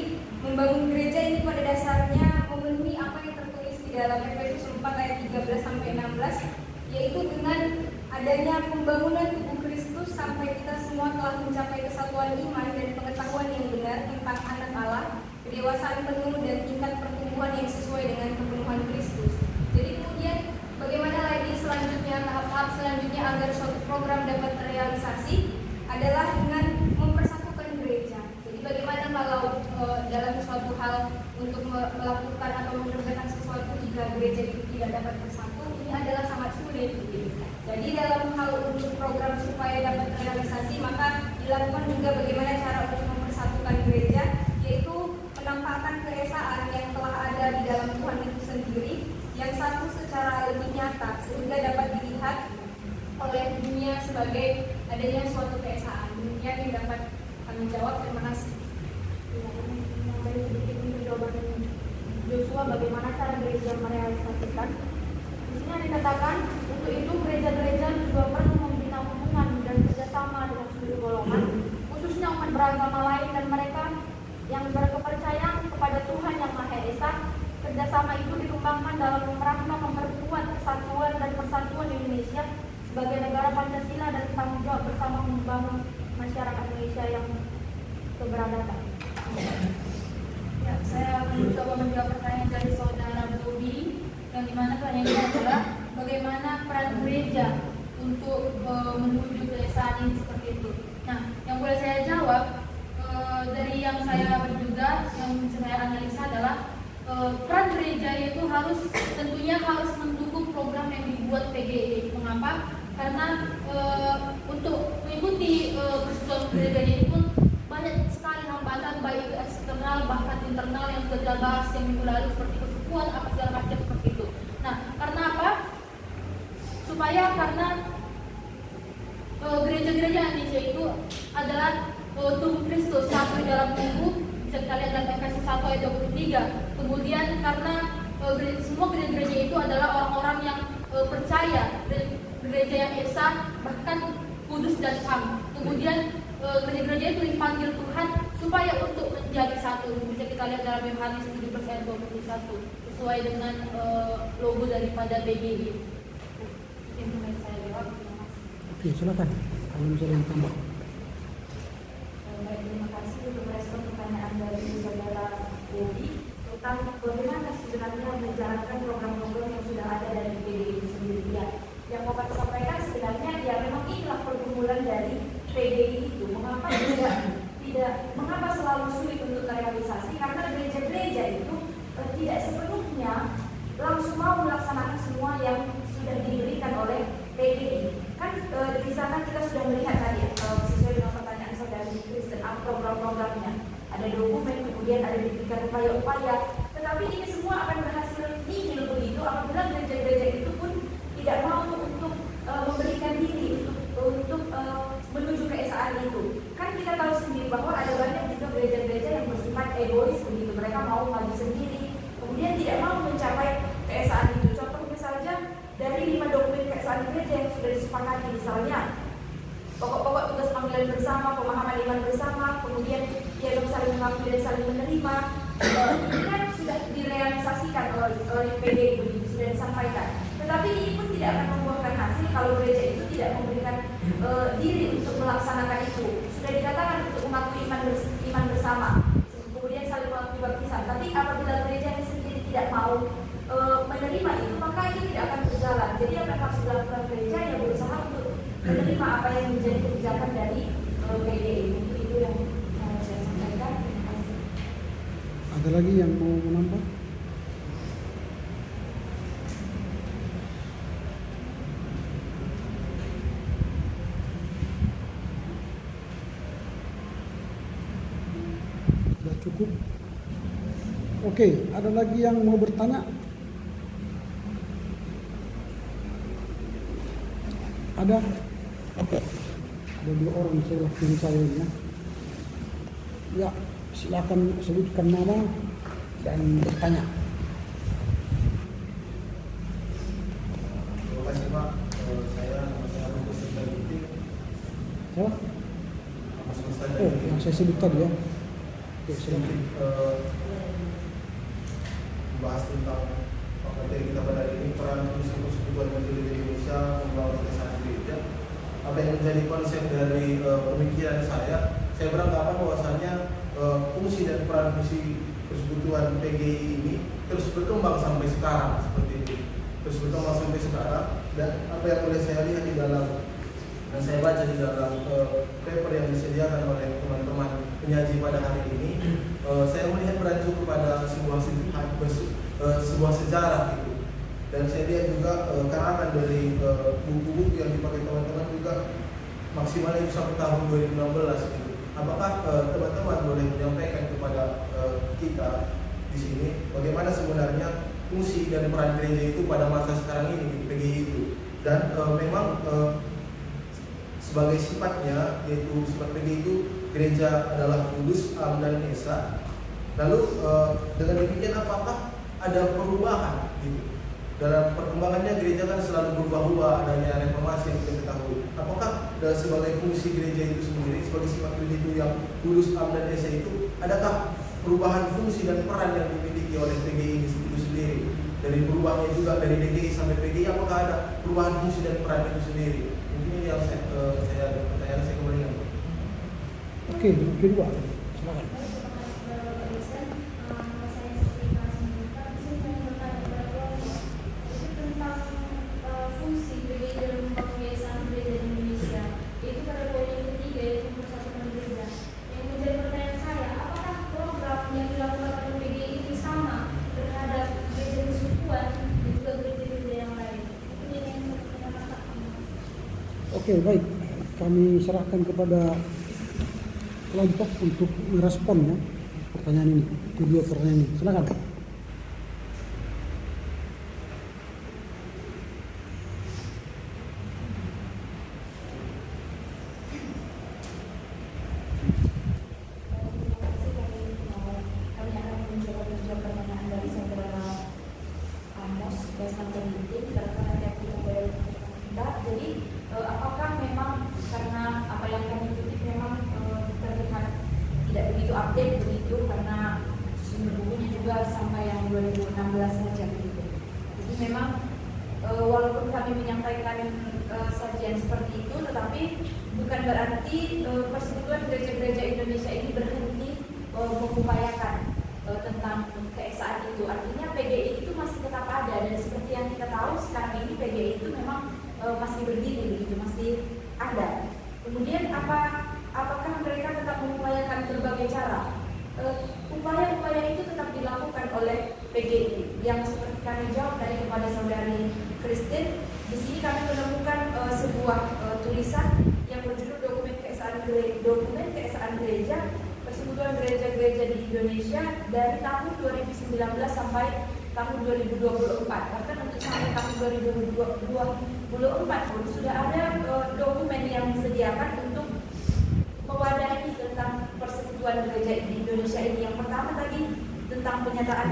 S2: membangun gereja ini pada dasarnya memenuhi apa yang tertulis di dalam Efesus 4 ayat 13-16, yaitu dengan adanya pembangunan tubuh Kristus sampai kita semua telah mencapai kesatuan iman dan pengetahuan yang benar tentang anak Allah, kedewasaan penuh dan tingkat pertumbuhan yang sesuai dengan kepenuhan Kristus. Jadi kemudian bagaimana lagi selanjutnya, tahap-tahap selanjutnya agar suatu program dapat terrealisasi adalah dengan mempersatukan gereja. Jadi bagaimana kalau dalam suatu hal untuk melakukan atau mengerjakan sesuatu jika gereja itu tidak dapat bersatu, ini adalah sangat sulit. Jadi dalam hal untuk program supaya dapat terrealisasi, maka dilakukan juga bagaimana cara untuk mempersatukan gereja, yaitu menampakkan keesaan yang telah ada di dalam Tuhan itu sendiri, yang satu secara lebih nyata sehingga dapat dilihat oleh dunia sebagai adanya suatu keesaan. Demikian yang dapat kami jawab. Terima kasih.
S8: Dari sedikit untuk jawaban Joshua bagaimana cara gereja merealisasikan. Di sini ada dikatakan untuk itu gereja-gereja juga perlu membina hubungan dan kerjasama dengan seluruh golongan, khususnya umat beragama lain dan mereka yang berkepercayaan kepada Tuhan yang Maha Esa. Kerjasama itu dikembangkan dalam rangka memperkuat kesatuan dan persatuan Indonesia sebagai negara Pancasila dan tanggung jawab bersama membangun masyarakat Indonesia yang keberagaman.
S5: Ya, saya akan mencoba menjawab pertanyaan dari saudara Bobi, yang dimana pertanyaannya adalah bagaimana peran gereja untuk menuju keesaan ini seperti itu. Nah, yang boleh saya jawab dari yang saya juga, yang saya analisa adalah peran gereja itu tentunya harus mendukung program yang dibuat PGI. Mengapa? Karena untuk mengikuti persatuan gereja ini pun banyak sekali hambatan, baik eksternal bahkan internal yang sudah kita bahas yang minggu lalu seperti kesukuan apa segala macam seperti itu. Nah, karena apa? Karena gereja-gereja Indonesia itu adalah tubuh Kristus, satu dalam tubuh, bisa kita lihat dalam Efesus 1 ayat 23. Kemudian karena semua gereja-gereja itu adalah orang-orang yang percaya, gereja yang esa, bahkan kudus dan am. Kemudian gereja-gereja itu dipanggil Tuhan supaya untuk menjadi satu. Bisa kita lihat dalam Yohanes 7 ayat 21 sesuai dengan logo daripada BGI. Yang saya jawab.
S1: Oke, silakan. Kalau misalnya yang tambah.
S8: Baik, terima kasih untuk merespon pertanyaan dari saudara Bobi tentang bagaimana sebenarnya menjalankan program-program yang sudah ada dari PGI itu sendiri. Ya, yang mau kami sampaikan sebenarnya ya memang inilah pergumulan dari PGI itu. Mengapa selalu sulit untuk terrealisasi? Karena gereja-gereja itu tidak sepenuhnya langsung mau melaksanakan semua yang sudah diberikan oleh PGI. Kan di sana kita sudah melihat tadi sesuai dengan pertanyaan saudari Kristen program-programnya. Ada dokumen, kemudian ada diberikan upaya-upaya. Tetapi ini semua akan berhasil nihil begitu apabila gereja-gereja itu pun tidak mau untuk memberikan diri untuk menuju keesaan itu. Kan kita tahu sendiri bahwa ada banyak juga gereja-gereja yang bersifat egois begitu. Mereka mau maju sendiri, kemudian tidak mau mencapai keesaan itu. Contoh misalnya dari 5 dokumen keesaan gereja yang sudah disepakati, misalnya pokok-pokok tugas panggilan bersama, pemahaman iman bersama, kemudian dialog saling mengakui dan saling menerima. Ini kan sudah direalisasikan oleh PGI begitu, sudah disampaikan. Tetapi ini pun tidak akan membuahkan hasil kalau gereja itu tidak memberikan diri untuk melaksanakan itu. Sudah dikatakan untuk mengakui iman bersama, kemudian saling mengakui baptisan. Tapi apabila gereja sendiri tidak mau menerima itu, maka itu tidak akan berjalan. Jadi apa yang harus dilakukan gereja yang berusaha untuk menerima apa yang menjadi kebijakan dari PGI. Itu yang saya sampaikan. Terima kasih.
S1: Ada lagi yang mau menambah? Sudah cukup? Oke, ada lagi yang mau bertanya? Ada? Ada 2 orang sebelah kiri saya ini. Ya, silakan sebutkan nama dan bertanya. Ya?
S9: Mas Ustaz
S1: Oh, yang saya sebut tadi ya. Oke, silakan.
S9: Membahas tentang materi kita pada hari ini, peran fungsi persekutuan Majelis Indonesia membangun kesan gereja. Apa yang menjadi konsep dari pemikiran saya beranggapan bahwasannya fungsi dan peran fungsi persekutuan PGI ini terus berkembang sampai sekarang seperti itu, terus berkembang sampai sekarang. Dan apa yang boleh saya lihat di dalam dan saya baca di dalam paper yang disediakan oleh teman-teman penyaji pada hari ini, saya melihat berancu kepada sebuah sejarah itu. Dan saya lihat juga karangan dari buku-buku yang dipakai teman-teman juga maksimalnya itu sampai tahun 2016 gitu. Apakah teman-teman boleh menyampaikan kepada kita di sini bagaimana sebenarnya fungsi dan peran gereja itu pada masa sekarang ini di PGI itu? Dan memang sebagai sifatnya, yaitu sifat PGI itu gereja adalah kudus, am dan esa. Lalu dengan demikian apakah ada perubahan gitu? Dalam perkembangannya gereja kan selalu berubah-ubah, adanya reformasi yang kita ketahui. Apakah sebagai fungsi gereja itu sendiri, sebagai sifat gereja itu yang kudus, am dan esa itu, adakah perubahan fungsi dan peran yang dimiliki oleh PGI itu sendiri? Dari berubahnya juga dari DGI sampai PGI, apakah ada perubahan fungsi dan peran itu sendiri? Mungkin ini yang pertanyaan saya kembalikan. Oke,
S1: kedua, silakan. Oke, baik. Kami serahkan kepada kelompok untuk merespon ya pertanyaan ini, kedua pertanyaan ini. Silakan.
S8: Dari tahun 2019 sampai tahun 2024, bahkan untuk sampai tahun 2024 pun sudah ada dokumen yang disediakan untuk mewadahi tentang persekutuan gereja di Indonesia ini. Yang pertama tadi tentang penyataan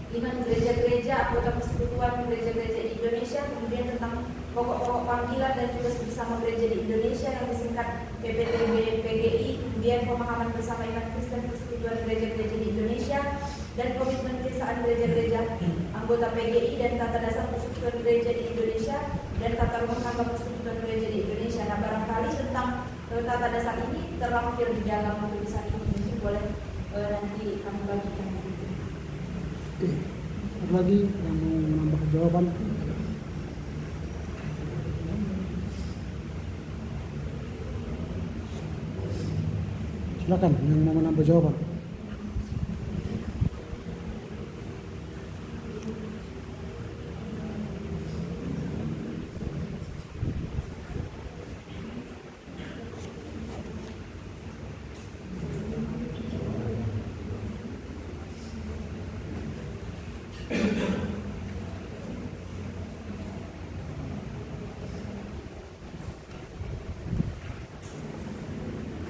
S8: iman gereja-gereja anggota persekutuan gereja-gereja di Indonesia, kemudian tentang pokok-pokok panggilan dan tugas bersama gereja di Indonesia yang disingkat PPTB PGI, kemudian pemahaman bersama iman Kristen persekutuan gereja-gereja di Indonesia, dan komitmen keresahan gereja-gereja anggota PGI, dan tata dasar persekutuan gereja di Indonesia, dan tata rumah tangga persekutuan gereja di Indonesia. Nah, barangkali tentang tata dasar ini terlampir di dalam tulisan ini, mungkin boleh nanti kami bagikan.
S1: Oke, ada lagi yang mau menambah jawaban? Silakan yang mau menambah jawaban.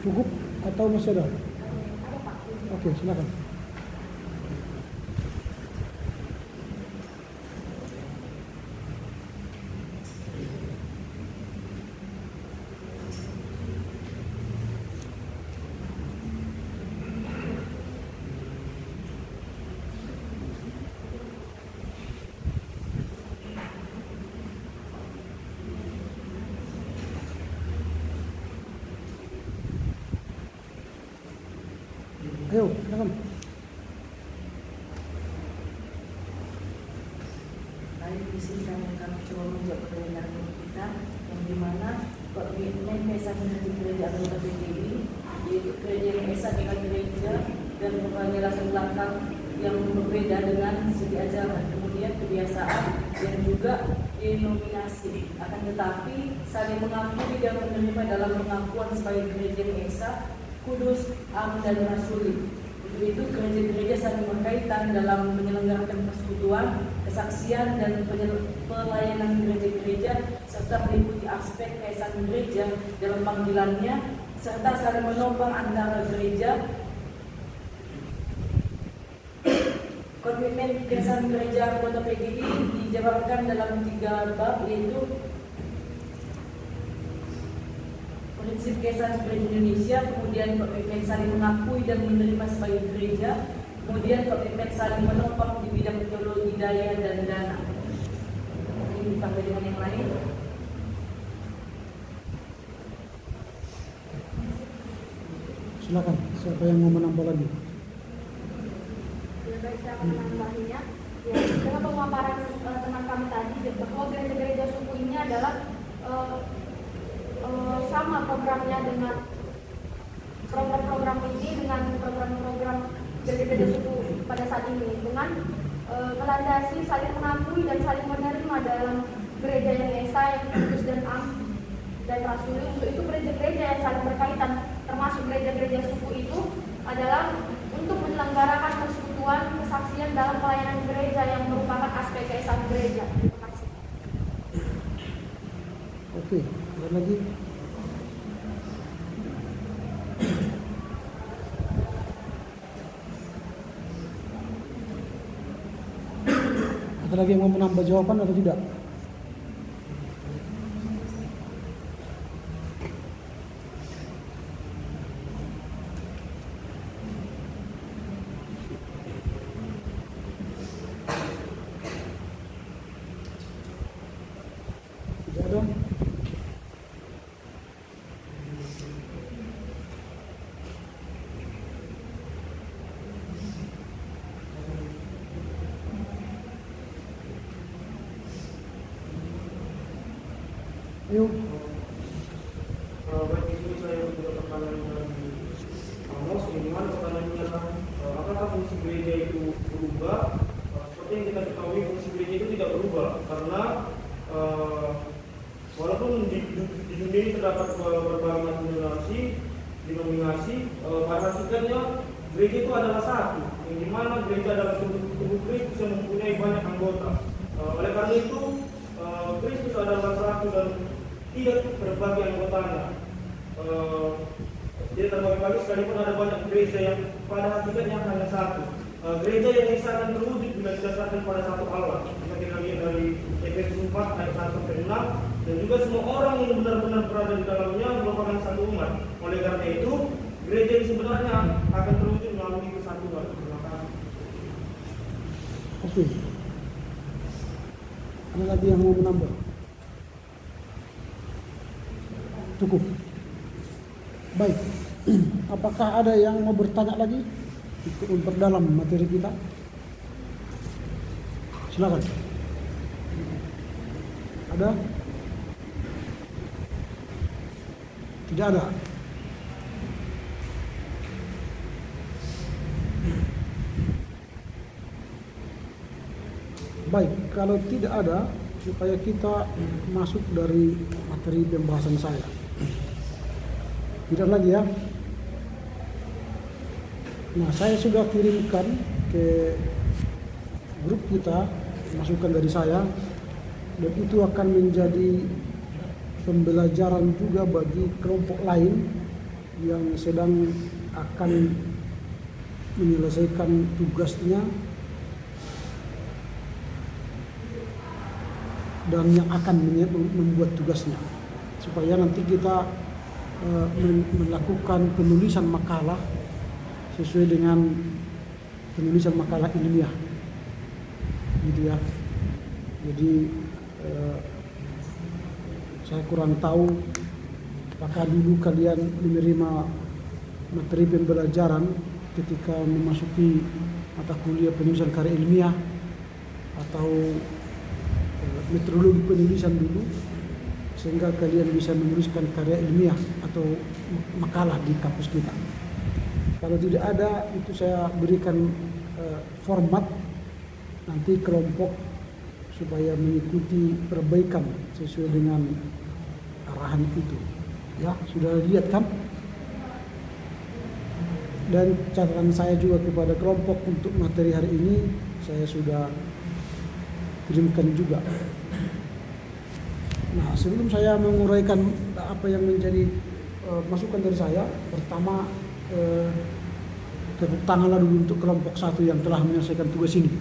S1: Cukup atau masih ada? Oke, silakan. Ayo, silakan.
S6: Baik, di sini kami akan coba menjawab pertanyaan kita, yang dimana komitmen Kesan dari gereja anggota PGI, yaitu gereja yang esa dengan gereja dan berbagai latar belakang yang berbeda dengan segi ajaran, kemudian kebiasaan dan juga denominasi. Akan tetapi saling mengakui dan menerima dalam pengakuan sebagai gereja yang esa, kudus, am dan rasuli. Untuk itu gereja-gereja saling berkaitan dalam menyelenggarakan persekutuan, kesaksian dan pelayanan gereja-gereja serta meliputi aspek keesan gereja dalam panggilannya serta saling menopang antara gereja. Komitmen keesan gereja anggota PGI dijabarkan dalam 3 bab, yaitu prinsip keesan gereja Indonesia, kemudian komitmen saling mengakui dan menerima sebagai gereja, kemudian komitmen saling menopang di bidang teologi, daya dan dana. Ini ditambah dengan yang lain.
S1: Silakan, siapa yang mau menambah lagi?
S2: Ya, baik, saya akan menambahinya. Ya, dengan pemaparan teman kami tadi bahwa gereja-gereja suku ini adalah sama programnya dengan program-program ini dengan program-program gereja-gereja suku pada saat ini dengan melandasi saling mengakui dan saling menerima dalam gereja yang esa, yang kudus dan am dan rasuli. Untuk itu gereja-gereja yang saling berkaitan termasuk gereja-gereja suku itu adalah untuk menyelenggarakan persekutuan, kesaksian dalam pelayanan gereja yang merupakan aspek keesaan gereja. Terima kasih.
S1: Oke, ada lagi? Ada lagi yang mau menambah jawaban atau tidak? Tidak ada? Ayo.
S4: Baik, ini saya juga pertanyaan dari Amos. Gimana pertanyaannya adalah apakah fungsi gereja itu berubah? Seperti yang kita ketahui, fungsi gereja itu tidak berubah karena walaupun di dunia ini terdapat berbagai macam denominasi, pada hakikatnya gereja itu adalah satu, yang dimana gereja adalah tubuh Kristus yang mempunyai banyak anggota. Oleh karena itu Kristus adalah satu dan tidak terbagi anggotanya. Jadi terbagi-bagi sekalipun ada banyak gereja yang pada hakikatnya hanya satu. Gereja yang esa akan terwujud bila didasarkan pada satu Allah. Kita lihat dari Efesus 4 ayat 1 sampai 6, dan juga semua orang yang benar-benar berada di dalamnya merupakan satu umat. Oleh karena itu, gereja yang sebenarnya akan terwujud melalui kesatuan. Terima kasih.
S1: Oke. Ada lagi yang mau menambah? Cukup. Baik. Apakah ada yang mau bertanya lagi untuk memperdalam materi kita? Silakan. Ada? Tidak ada. Baik, kalau tidak ada, supaya kita masuk dari materi pembahasan saya. Tidak lagi ya. Nah, saya sudah kirimkan ke grup kita masukan dari saya, dan itu akan menjadi pembelajaran juga bagi kelompok lain yang sedang akan menyelesaikan tugasnya dan yang akan membuat tugasnya, supaya nanti kita melakukan penulisan makalah sesuai dengan penulisan makalah ilmiah, gitu ya. Jadi saya kurang tahu apakah dulu kalian menerima materi pembelajaran ketika memasuki mata kuliah penulisan karya ilmiah atau metodologi penulisan dulu, sehingga kalian bisa menuliskan karya ilmiah atau makalah di kampus kita. Kalau tidak ada, itu saya berikan format nanti kelompok supaya mengikuti perbaikan sesuai dengan arahan itu. Ya, sudah lihat kan? Dan catatan saya juga kepada kelompok untuk materi hari ini saya sudah kirimkan juga. Nah, sebelum saya menguraikan apa yang menjadi masukan dari saya, pertama tepuk tanganlah dulu untuk kelompok 1 yang telah menyelesaikan tugas ini.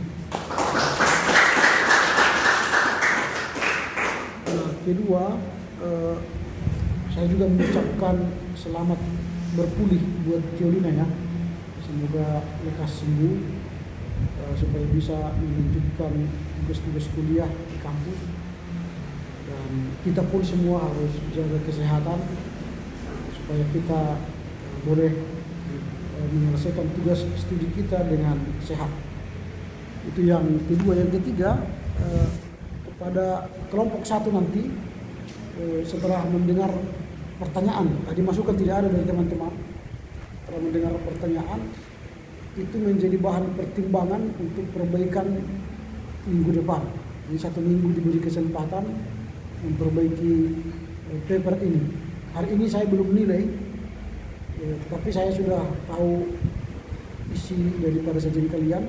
S1: Nah, kedua, saya juga mengucapkan selamat berpulih buat Tiolina ya. Semoga lekas sembuh supaya bisa melanjutkan tugas-tugas kuliah di kampus. Dan kita pun semua harus jaga kesehatan supaya kita boleh menyelesaikan tugas studi kita dengan sehat. Itu yang kedua. Yang ketiga, kepada kelompok 1 nanti setelah mendengar pertanyaan, tadi masukan tidak ada dari teman-teman, setelah mendengar pertanyaan itu menjadi bahan pertimbangan untuk perbaikan minggu depan. Jadi 1 minggu diberi kesempatan memperbaiki paper ini. Hari ini saya belum nilai, tapi saya sudah tahu isi daripada sajian kalian.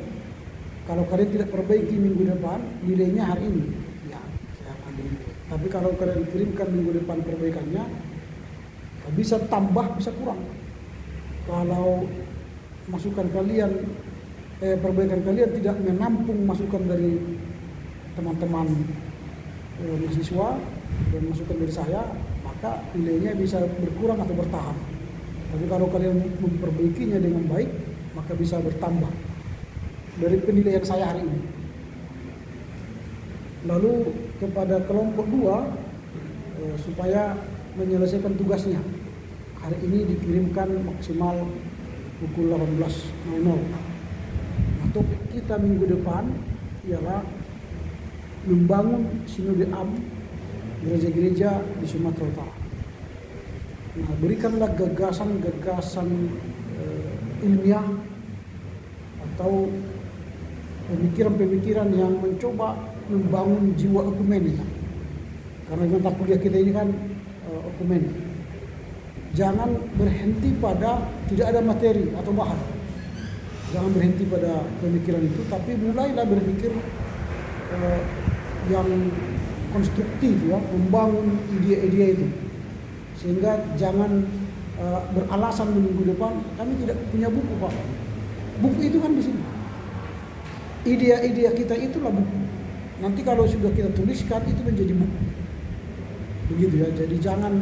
S1: Kalau kalian tidak perbaiki minggu depan, nilainya hari ini, ya saya akan nilai. Tapi kalau kalian kirimkan minggu depan perbaikannya, bisa tambah, bisa kurang. Kalau masukan kalian, perbaikan kalian tidak menampung masukan dari teman-teman mahasiswa dan masukan dari saya, maka nilainya bisa berkurang atau bertahan. Tapi kalau kalian memperbaikinya dengan baik, maka bisa bertambah dari penilaian saya hari ini. Lalu kepada kelompok 2, supaya menyelesaikan tugasnya, hari ini dikirimkan maksimal pukul 18.00. Nah, topik kita minggu depan ialah membangun sinode am gereja-gereja di Sumatera Utara. Nah, berikanlah gagasan-gagasan ilmiah atau pemikiran-pemikiran yang mencoba membangun jiwa ekumenik. Karena mata kuliah kita ini kan ekumenik. Jangan berhenti pada tidak ada materi atau bahan. Jangan berhenti pada pemikiran itu, tapi mulailah berpikir yang konstruktif ya, membangun ide-ide itu. Sehingga jangan beralasan minggu depan kami tidak punya buku, Pak. Buku itu kan di sini. Ide-ide kita itulah buku. Nanti kalau sudah kita tuliskan itu menjadi buku. Begitu ya. Jadi jangan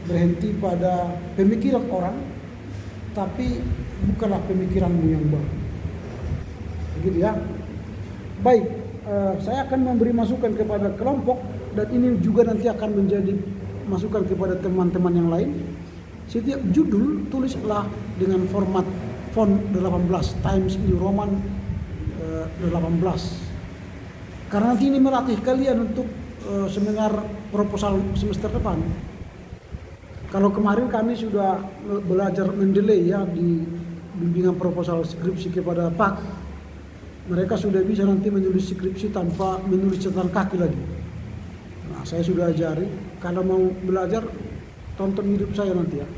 S1: berhenti pada pemikiran orang, tapi bukanlah pemikiranmu yang baru. Begitu ya. Baik, saya akan memberi masukan kepada kelompok dan ini juga nanti akan menjadi masukan kepada teman-teman yang lain. Setiap judul tulislah dengan format font 18 Times New Roman 18. Karena nanti ini melatih kalian untuk seminar proposal semester depan. Kalau kemarin kami sudah belajar mendelay ya di bimbingan proposal skripsi kepada Pak. Mereka sudah bisa nanti menulis skripsi tanpa menulis catatan kaki lagi. Nah, saya sudah ajari. Kalau mau belajar, tonton hidup saya nanti ya.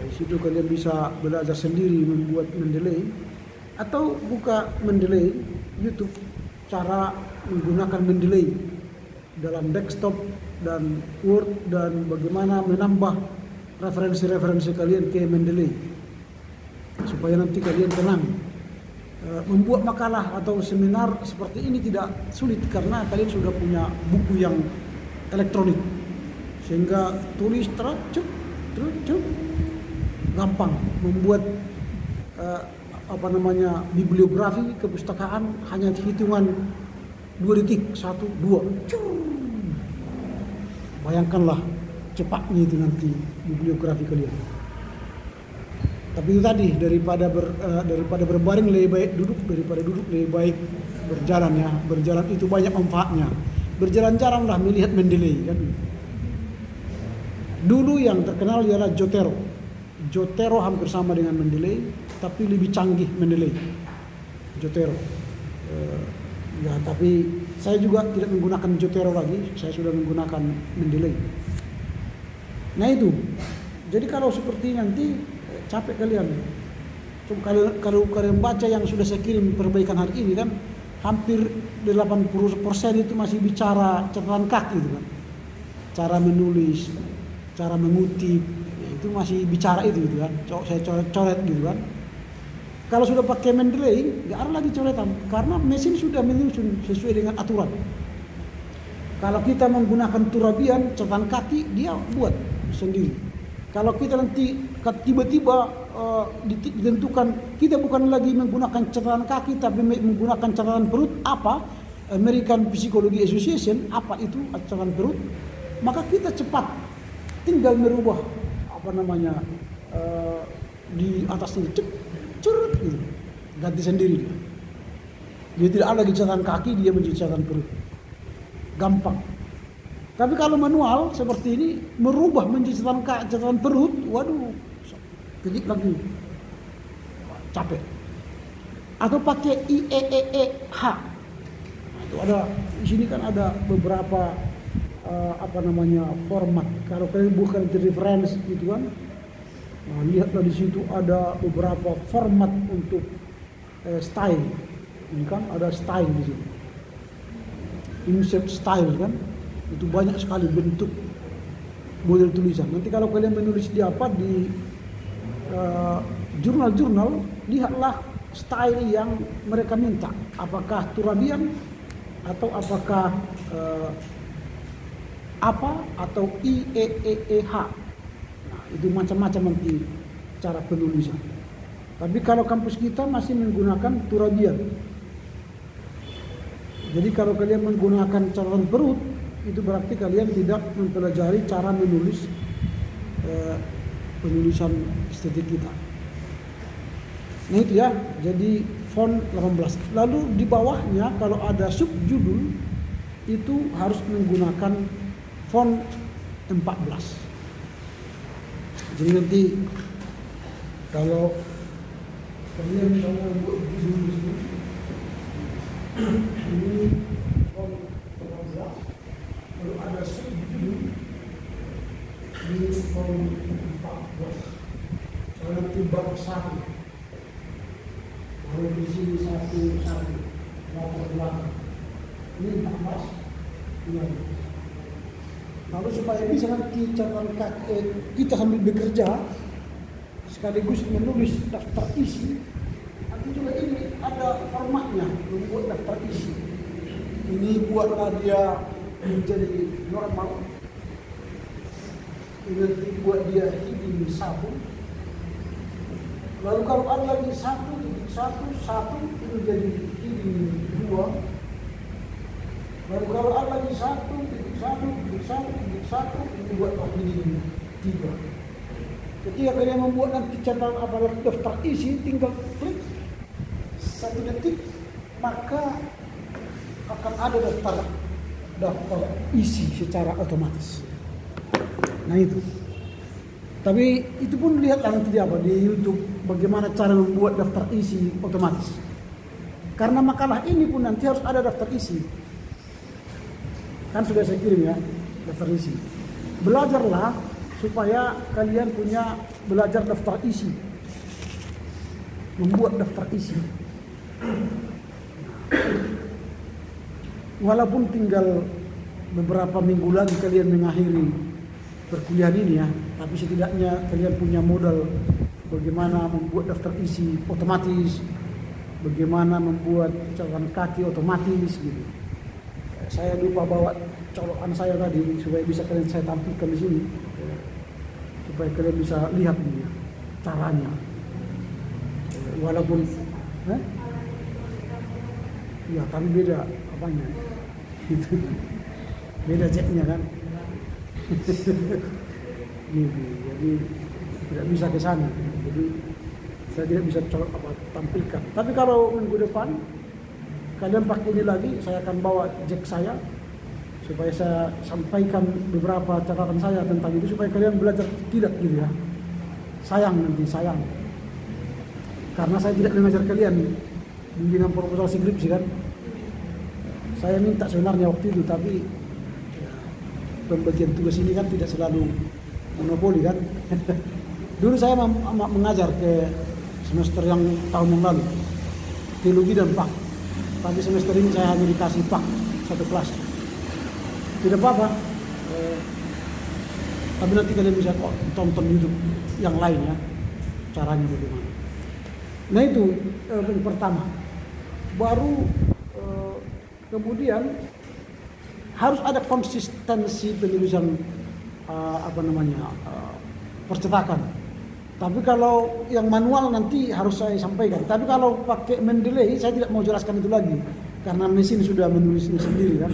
S1: Di situ kalian bisa belajar sendiri membuat mendelay atau buka mendelay YouTube, cara menggunakan mendelay dalam desktop dan Word dan bagaimana menambah referensi-referensi kalian ke mendelay supaya nanti kalian tenang. Membuat makalah atau seminar seperti ini tidak sulit karena kalian sudah punya buku yang elektronik sehingga tulis cuk gampang. Membuat bibliografi kepustakaan hanya hitungan 2 detik, 1, 2 bayangkanlah cepatnya itu nanti bibliografi kalian. Tapi itu tadi, daripada berbaring lebih baik duduk, daripada duduk lebih baik berjalan ya. Berjalan itu banyak manfaatnya. Berjalan jaranglah melihat Mendeley kan. Dulu yang terkenal ialah Jotero. Jotero hampir sama dengan Mendeley, tapi lebih canggih Mendeley. Jotero. Ya, tapi saya juga tidak menggunakan Jotero lagi. Saya sudah menggunakan Mendeley. Nah itu. Jadi kalau seperti nanti capek kalian. Kalau kalian baca yang sudah saya kirim perbaikan hari ini kan, hampir 80% itu masih bicara catatan kaki itu kan. Cara menulis, cara mengutip, ya itu masih bicara itu gitu kan. Saya coret-coret gitu kan. Kalau sudah pakai Mendeley, nggak ada lagi coretan karena mesin sudah menyusun sesuai dengan aturan. Kalau kita menggunakan turabian, catatan kaki dia buat sendiri. Kalau kita nanti tiba-tiba ditentukan kita bukan lagi menggunakan catatan kaki tapi menggunakan catatan perut, apa American Psychology Association, apa itu catatan perut, maka kita cepat tinggal merubah di atasnya curut gitu, ganti sendiri dia. Dia tidak ada lagi catatan kaki, dia menjadi catatan perut, gampang. Tapi kalau manual seperti ini merubah menjadi catatan perut, waduh, kejik lagi, capek. Atau pakai IEEEH. Nah, itu ada di sini kan ada beberapa format. Kalau kalian bukan di reference gitu kan, nah, lihatlah di situ ada beberapa format untuk style. Ini kan ada style di situ. Insert style kan. Itu banyak sekali bentuk model tulisan. Nanti kalau kalian menulis di jurnal-jurnal, lihatlah style yang mereka minta. Apakah turabian atau apakah atau IEEEH. Nah, itu macam-macam nanti cara penulisan. Tapi kalau kampus kita masih menggunakan turabian. Jadi kalau kalian menggunakan catatan perut, itu berarti kalian tidak mempelajari cara menulis penulisan estetik kita. Nah itu ya, jadi font 18. Lalu di bawahnya kalau ada subjudul itu harus menggunakan font 14. Jadi nanti kalau kalian mau buat judul di sini, ini font 14. Kalau ada subjudul di font 14. Kalau nanti bab 1, kalau di sini 1, latar belakang, ini 14. Lalu supaya bisa nanti kita sambil bekerja sekaligus menulis daftar isi, nanti juga ini ada formatnya membuat daftar isi. Ini buatlah dia menjadi normal. Ini nanti buat dia heading 1. Lalu kalau ada lagi 1.1 itu jadi heading 2. Lalu kalau ada lagi 1.1 itu buat heading 3. Ketika kalian membuat nanti catatan daftar isi, tinggal klik 1 detik, maka akan ada daftar isi secara otomatis. Nah itu. Tapi itu pun lihatlah nanti di YouTube bagaimana cara membuat daftar isi otomatis. Karena makalah ini pun nanti harus ada daftar isi. Kan sudah saya kirim ya, daftar isi. Belajarlah supaya kalian punya belajar daftar isi. Membuat daftar isi. Walaupun tinggal beberapa minggu lagi kalian mengakhiri perkuliahan ini ya, tapi setidaknya kalian punya modal bagaimana membuat daftar isi otomatis, bagaimana membuat catatan kaki otomatis gitu. Saya lupa bawa colokan saya tadi supaya bisa kalian saya tampilkan di sini, supaya kalian bisa lihat ini caranya. Walaupun ya tapi beda apanya. Gitu. Beda jetnya kan. Gitu. Jadi tidak bisa ke sana. Jadi saya tidak bisa tampilkan. Tapi kalau minggu depan kalian pakai ini lagi, saya akan bawa jack saya supaya saya sampaikan beberapa catatan saya tentang itu supaya kalian belajar tidak gitu ya. Sayang nanti, sayang. Karena saya tidak mengajar kalian bimbingan proposal skripsi kan. Saya minta sebenarnya waktu itu, tapi pembagian tugas ini kan tidak selalu monopoli kan. Dulu saya mengajar ke semester yang tahun yang lalu teologi dan PAK, tapi semester ini saya hanya dikasih PAK satu kelas. Tidak apa-apa, tapi nanti kalian bisa tonton YouTube yang lain ya, caranya bagaimana. Nah itu yang pertama. Baru kemudian harus ada konsistensi penulisan percetakan. Tapi kalau yang manual nanti harus saya sampaikan. Tapi kalau pakai Mendeley saya tidak mau jelaskan itu lagi karena mesin sudah menulisnya sendiri kan.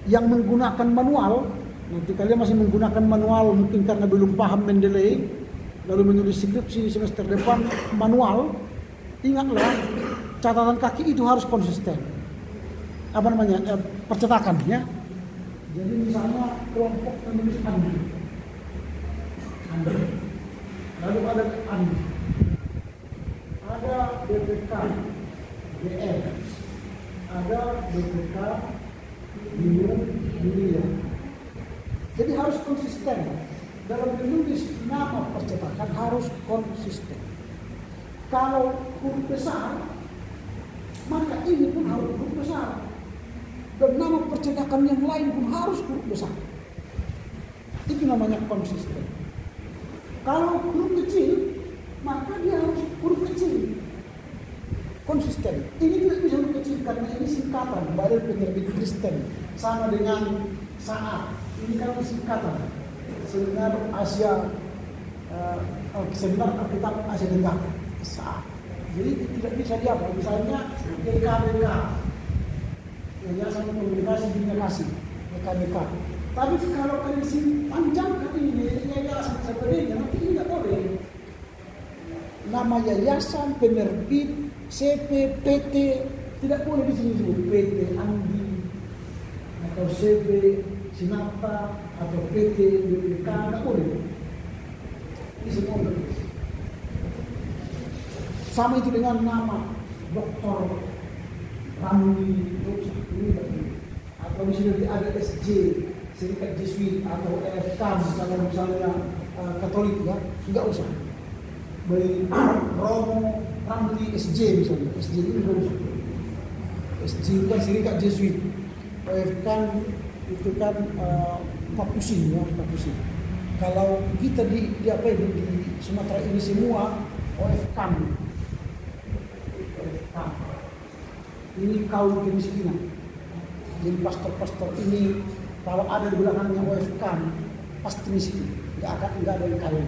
S1: Yang menggunakan manual, nanti kalian masih menggunakan manual mungkin karena belum paham Mendeley, lalu menulis skripsi semester depan manual. Ingatlah, catatan kaki itu harus konsisten. Percetakan ya. Jadi misalnya kelompok menulis Andi. Lalu ada Andi. Ada BPK BR. Ada BPK Yulia. Jadi harus konsisten. Dalam menulis nama percetakan harus konsisten. Kalau huruf besar, maka ini pun harus huruf besar. Dan nama percetakan yang lain pun harus huruf besar. Itu namanya konsisten. Kalau huruf kecil, maka dia harus huruf kecil. Konsisten. Ini tidak bisa huruf kecil karena ini singkatan. Badan Penerbit Kristen sama dengan saat. Ini kan singkatan. Seminar Asia, Seminar Alkitab Asia Tenggara. Saat. Jadi tidak bisa diapa. Misalnya EKBK, Yayasan Komunikasi Dunia Kasih, EKBK. Tapi kalau kalian panjangkan ini yayasan sebagainya, nanti ini tidak boleh. Nama yayasan, penerbit, CP, PT tidak boleh disebut PT Andi atau CP Sinata atau PT BPK tidak boleh. Ini semua boleh. Sama itu dengan nama Dr. Ramli atau misalnya ada SJ, Serikat Jesuit atau EFK misalnya Katolik ya, tidak usah. Beri Romo Ramli SJ misalnya, SJ ini tidak usah. SJ itu kan Serikat Jesuit, EFK itu kan Papusin ya, Papusin. Kalau kita di Sumatera ini semua OFK. Ini kaum kemiskinan. Jadi pastor-pastor ini kalau ada di belakangnya OFK pasti miskin, nggak ada yang kaya.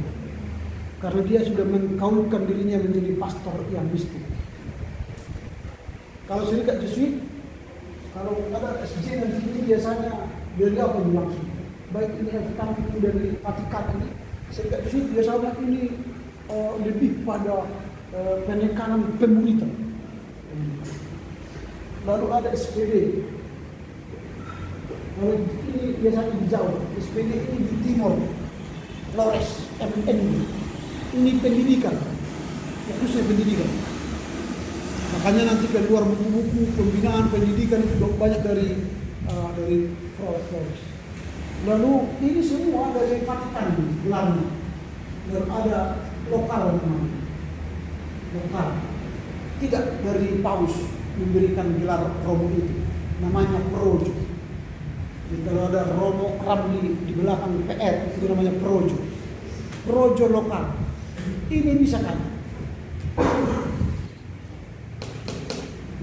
S1: Karena dia sudah mengkaulkan dirinya menjadi pastor yang miskin. Kalau Serikat Jesuit, kalau ada SJ nanti ini biasanya dari apa ini langsung. Baik ini OFK itu dari Vatikan ini, Serikat Jesuit biasanya ini lebih pada penekanan pemuritan. Lalu ada SPD. Lalu ini biasanya di Jawa. SPD ini di Timur. Flores, MN. Ini pendidikan. Fokusnya pendidikan. Makanya nanti keluar buku-buku pembinaan pendidikan itu banyak dari Flores. Lalu ini semua dari Vatikan gelarnya. Dan ada lokal namanya. Lokal. Tidak dari Paus memberikan gelar Romo itu, namanya Projo. Jadi kalau ada Romo Ramli di belakang PR itu namanya Projo. Projo lokal. Ini bisa kan?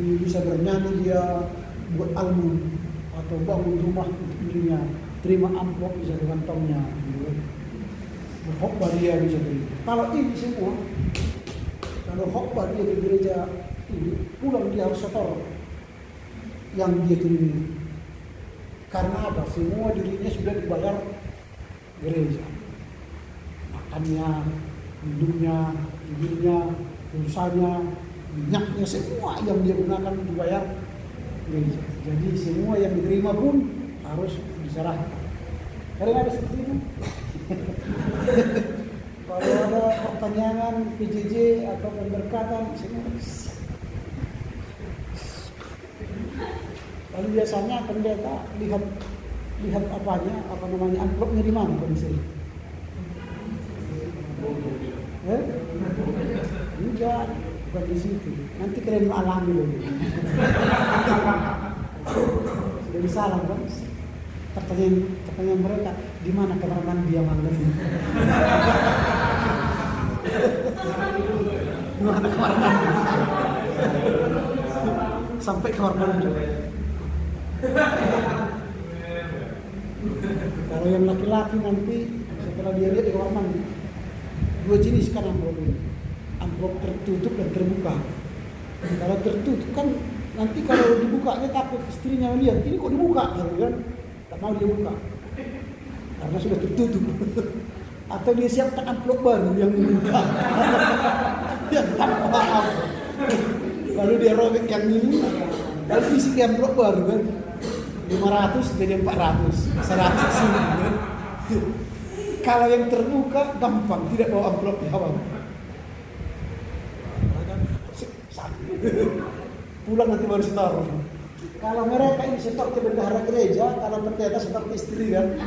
S1: Ini bisa bernyanyi dia buat album atau bangun rumah untuk dirinya, terima amplop bisa di kantongnya, berkhotbah dia bisa beri. Kalau ini semua, kalau khotbah dia di gereja ini, pulang dia harus setor yang dia terima. Karena apa? Semua dirinya sudah dibayar gereja, makannya, hidungnya, bibirnya, pulsanya, minyaknya, semua yang dia gunakan dibayar gereja. Jadi semua yang diterima pun harus diserahkan. Karena ada seperti itu. Kalau ada pertanyaan PJJ atau pemberkatan, semua bisa. Lalu biasanya pendeta lihat amplopnya di mana kondisi? Enggak, bukan di situ. Nanti kalian alami dulu. Sudah salah kan? Pertanyaan mereka, di mana kamar mandi yang mandi? Di mana kamar mandi? Sampai kamar mandi. Kalau yang laki-laki nanti setelah dia lihat di kamar mandi, dua jenis kan amplop ini, amplop tertutup dan terbuka. Kalau tertutup kan nanti kalau dibukanya takut istrinya lihat, ini kok dibuka, kan? Tak mau dia buka karena sudah tertutup. Atau dia siapkan amplop baru yang dibuka, yang tanpa amplop. Lalu dia robek yang ini, lalu isi amplop baru kan. 500 jadi 400, 100 sini. Kalau yang terbuka gampang, tidak bawa amplop di awal. Pulang nanti baru setor. Kalau mereka ini setor ke bendahara gereja, kalau pendeta setor ke istri kan.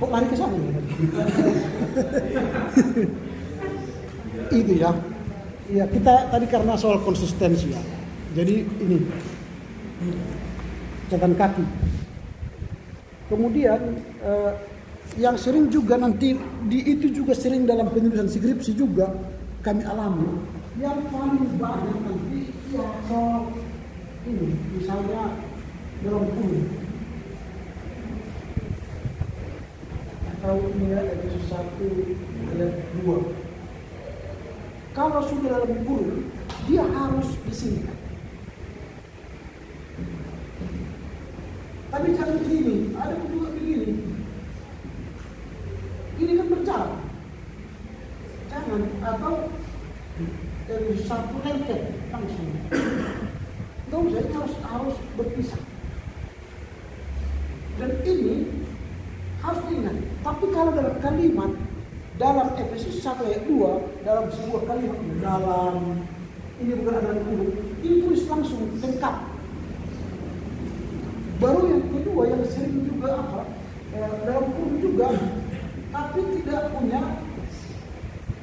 S1: Kok lari ke sana? Itu ya. Ya kita tadi karena soal konsistensi ya. Jadi ini catatan kaki. Kemudian yang sering juga nanti itu juga sering dalam penulisan skripsi juga kami alami. Yang paling banyak nanti ya soal ini, misalnya dalam kurung atau ini ayat 1 ayat 2. Kalau sudah dalam kurung, dia harus disingkat. Tapi jangan begini, ada juga begini. Ini kan berjalan. Jangan, atau dari satu lengket langsung. Tahu saya harus berpisah. Dan ini harus diingat. Tapi kalau dalam kalimat, dalam Efesus 1 ayat 2, dalam sebuah kalimat, dalam ini bukan ada kurung, ini tulis langsung lengkap. Baru yang kedua yang sering juga dalam kurung juga, tapi tidak punya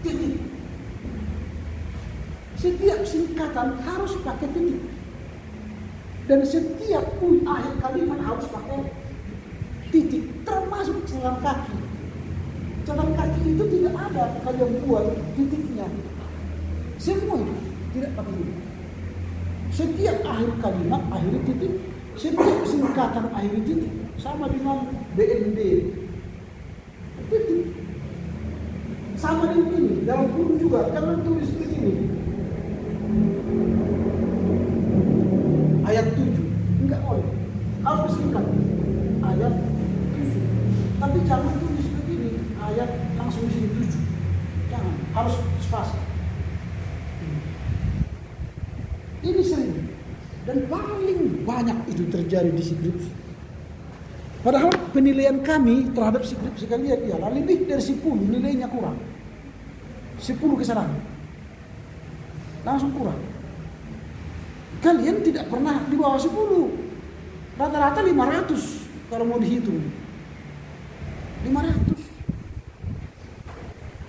S1: titik. Setiap singkatan harus pakai titik, dan setiap akhir kalimat harus pakai titik, termasuk catatan kaki. Catatan kaki itu tidak ada kalian buat titiknya. Semua itu tidak pakai titik. Setiap akhir kalimat akhir titik. Setiap singkatan akhir titik, sama dengan BND titik. Sama dengan ini, dalam kurung juga jangan tulis begini ayat 7, enggak boleh, harus disingkat ayat 7. Tapi jangan tulis begini ayat langsung di sini 7, jangan, harus spasi. Ini sering. Dan paling banyak itu terjadi di skripsi. Padahal penilaian kami terhadap skripsi kalian ialah lebih dari 10 nilainya kurang. 10 kesalahan. Langsung kurang. Kalian tidak pernah di bawah 10. Rata-rata 500 kalau mau dihitung. 500.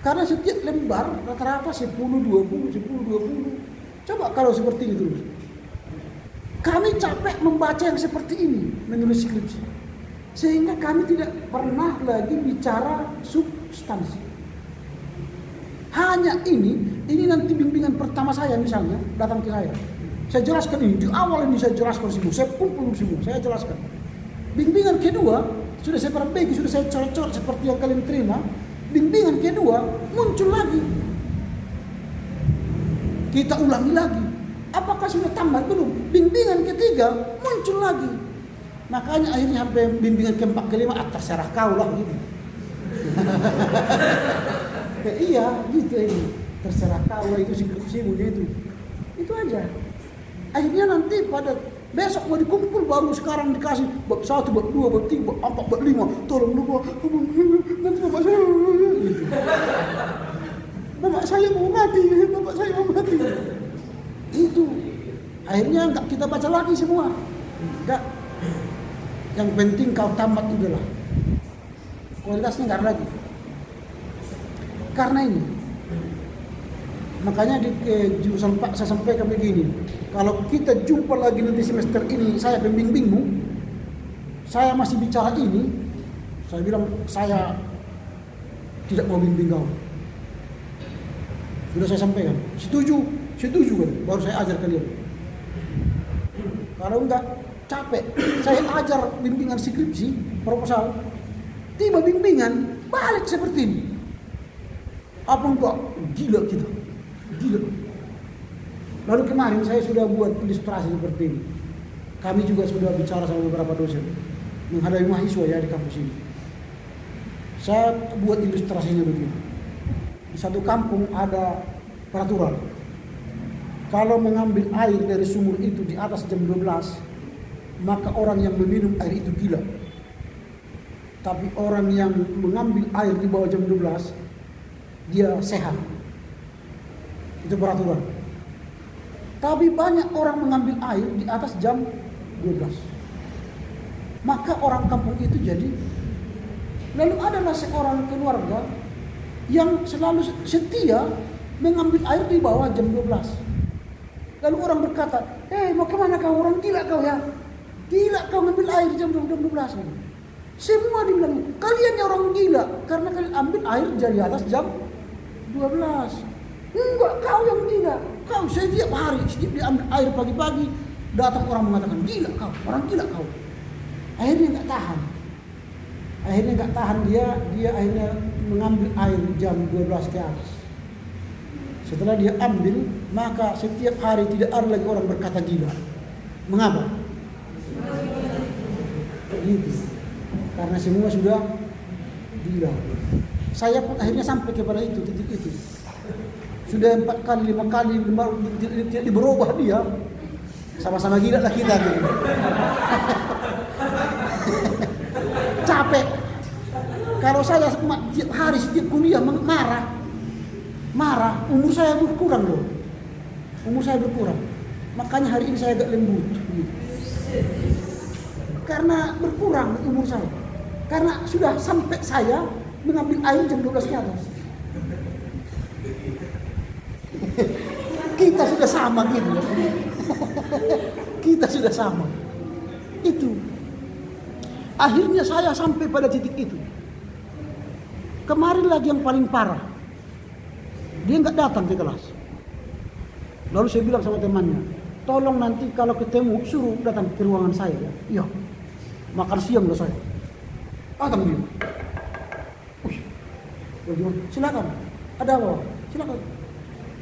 S1: Karena setiap lembar rata-rata 10, 20, 10, 20. Coba kalau seperti ini terus. Kami capek membaca yang seperti ini, menulis skripsi. Sehingga kami tidak pernah lagi bicara substansi. Hanya ini nanti bimbingan pertama saya misalnya, datang ke saya. Saya jelaskan ini, di awal ini saya jelaskan semua, saya pun semua, saya jelaskan. Bimbingan kedua, sudah saya perbaiki, sudah saya coret-coret seperti yang kalian terima. Bimbingan kedua, muncul lagi. Kita ulangi lagi. Apakah sudah tambah belum? Bimbingan ketiga muncul lagi. Makanya akhirnya sampai bimbingan keempat kelima terserah kau lah gitu. Iya, gitu ini. Terserah kau itu skripsimu itu. Itu aja. Akhirnya nanti pada besok mau dikumpul baru sekarang dikasih bab 1, bab 2, bab 3, bab 4, bab 5. Tolong lupa, nanti bapak saya gitu. Bapak saya mau mati, bapak saya mau mati. Itu. Akhirnya enggak kita baca lagi semua. Enggak. Yang penting kau tamat udahlah. Kualitasnya enggak ada lagi. Karena ini. Makanya di jurusan Pak saya sampaikan begini. Kalau kita jumpa lagi nanti semester ini, saya pembimbingmu, saya masih bicara ini, saya bilang saya tidak mau bimbing kau. Sudah saya sampaikan. Setuju kan? Baru saya ajar kalian. Kalau enggak capek, saya ajar bimbingan skripsi, proposal, tiba bimbingan balik seperti ini. Apa enggak? Gila kita. Gila. Lalu kemarin saya sudah buat ilustrasi seperti ini. Kami juga sudah bicara sama beberapa dosen menghadapi mahasiswa ya di kampus ini. Saya buat ilustrasinya begini. Di satu kampung ada peraturan. Kalau mengambil air dari sumur itu di atas jam 12, maka orang yang meminum air itu gila. Tapi orang yang mengambil air di bawah jam 12, dia sehat. Itu peraturan. Tapi banyak orang mengambil air di atas jam 12. Maka orang kampung itu jadi. Lalu adalah seorang keluarga yang selalu setia mengambil air di bawah jam 12. Lalu orang berkata, mau kemana kau? Orang gila kau ya. Gila kau ngambil air jam 12. Semua dibilang, kalian yang orang gila. Karena kalian ambil air dari atas jam 12. Enggak, kau yang gila. Kau setiap hari, setiap dia ambil air pagi-pagi, datang orang mengatakan, gila kau, orang gila kau. Akhirnya enggak tahan. Dia akhirnya mengambil air jam 12 ke atas. Setelah dia ambil, maka setiap hari tidak ada lagi orang berkata gila. Mengapa? Begitu. Karena semua sudah gila. Saya pun akhirnya sampai kepada itu, titik itu. Sudah 4 kali, 5 kali tidak berubah dia. Sama-sama gila lah kita gitu. Capek. Kalau saya tiap hari setiap kuliah marah, umur saya berkurang loh. Makanya hari ini saya agak lembut gitu. Karena berkurang umur saya. Karena sudah sampai saya mengambil air jam 12 ke atas. Kita sudah sama gitu. Kita sudah sama. Itu. Akhirnya saya sampai pada titik itu. Kemarin lagi yang paling parah. Dia enggak datang ke kelas. Lalu saya bilang sama temannya, tolong nanti kalau ketemu suruh datang ke ruangan saya ya. Iya. Makan siang loh saya. Datang dia. Bagaimana? Silakan. Ada apa? Silakan.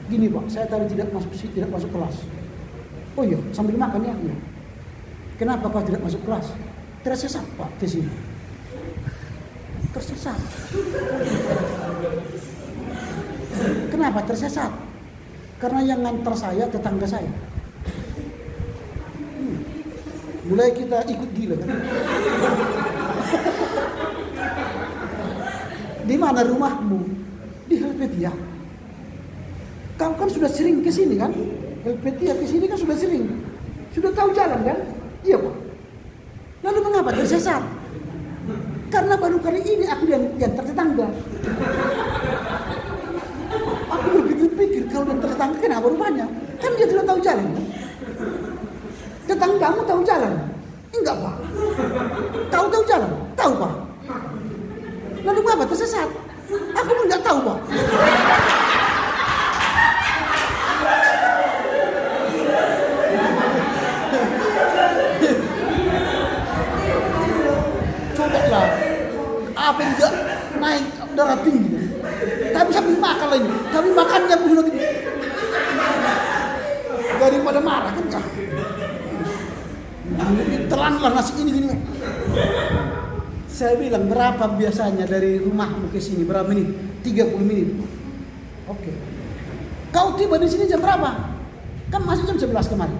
S1: Gini Pak, saya tadi tidak masuk kelas. Oh iya, sambil makan ya? Iya. Kenapa Pak tidak masuk kelas? Tersesat Pak di sini. Tersesat. Kenapa tersesat? Karena yang ngantar saya tetangga saya. Mulai kita ikut gila kan? Di mana rumahmu? Di Helvetia. Kau kan sudah sering ke sini kan? Helvetia ke sini kan sudah sering. Sudah tahu jalan kan? Iya Pak. Lalu mengapa tersesat? Karena baru kali ini aku diantar tetangga. Aku berpikir kalau diantar tetangga kenapa rupanya? Kan dia sudah tahu jalan kan? Tetanggamu tahu jalan? Enggak Pak. Tahu jalan? Tahu Pak. Lalu mengapa tersesat? Aku pun enggak tahu Pak. Cobalah, apa yang enggak naik darah tinggi, tapi sambil makan lagi, tapi makannya pun sudah gede. Daripada marah kan kah? Telan lah nasi ini gini. Saya bilang berapa biasanya dari rumahmu ke sini, berapa menit? 30 menit. Oke. Kau tiba di sini jam berapa? Kan masih jam 11 kemarin.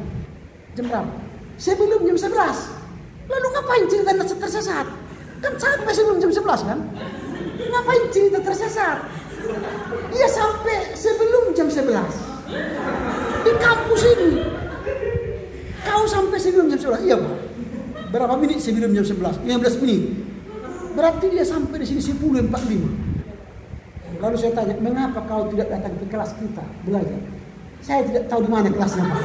S1: Jam berapa? Sebelum jam 11. Lalu ngapain cerita tersesat? Kan sampai sebelum jam 11 kan? Ngapain cerita tersesat? Dia sampai sebelum jam 11. Di kampus ini. Kau sampai sebelum jam 11. Iya, Pak. Berapa menit sebelum jam 11? 15 menit. Berarti dia sampai di sini 10.45. Lalu saya tanya, mengapa kau tidak datang ke kelas kita belajar? Saya tidak tahu di mana kelasnya, Pak.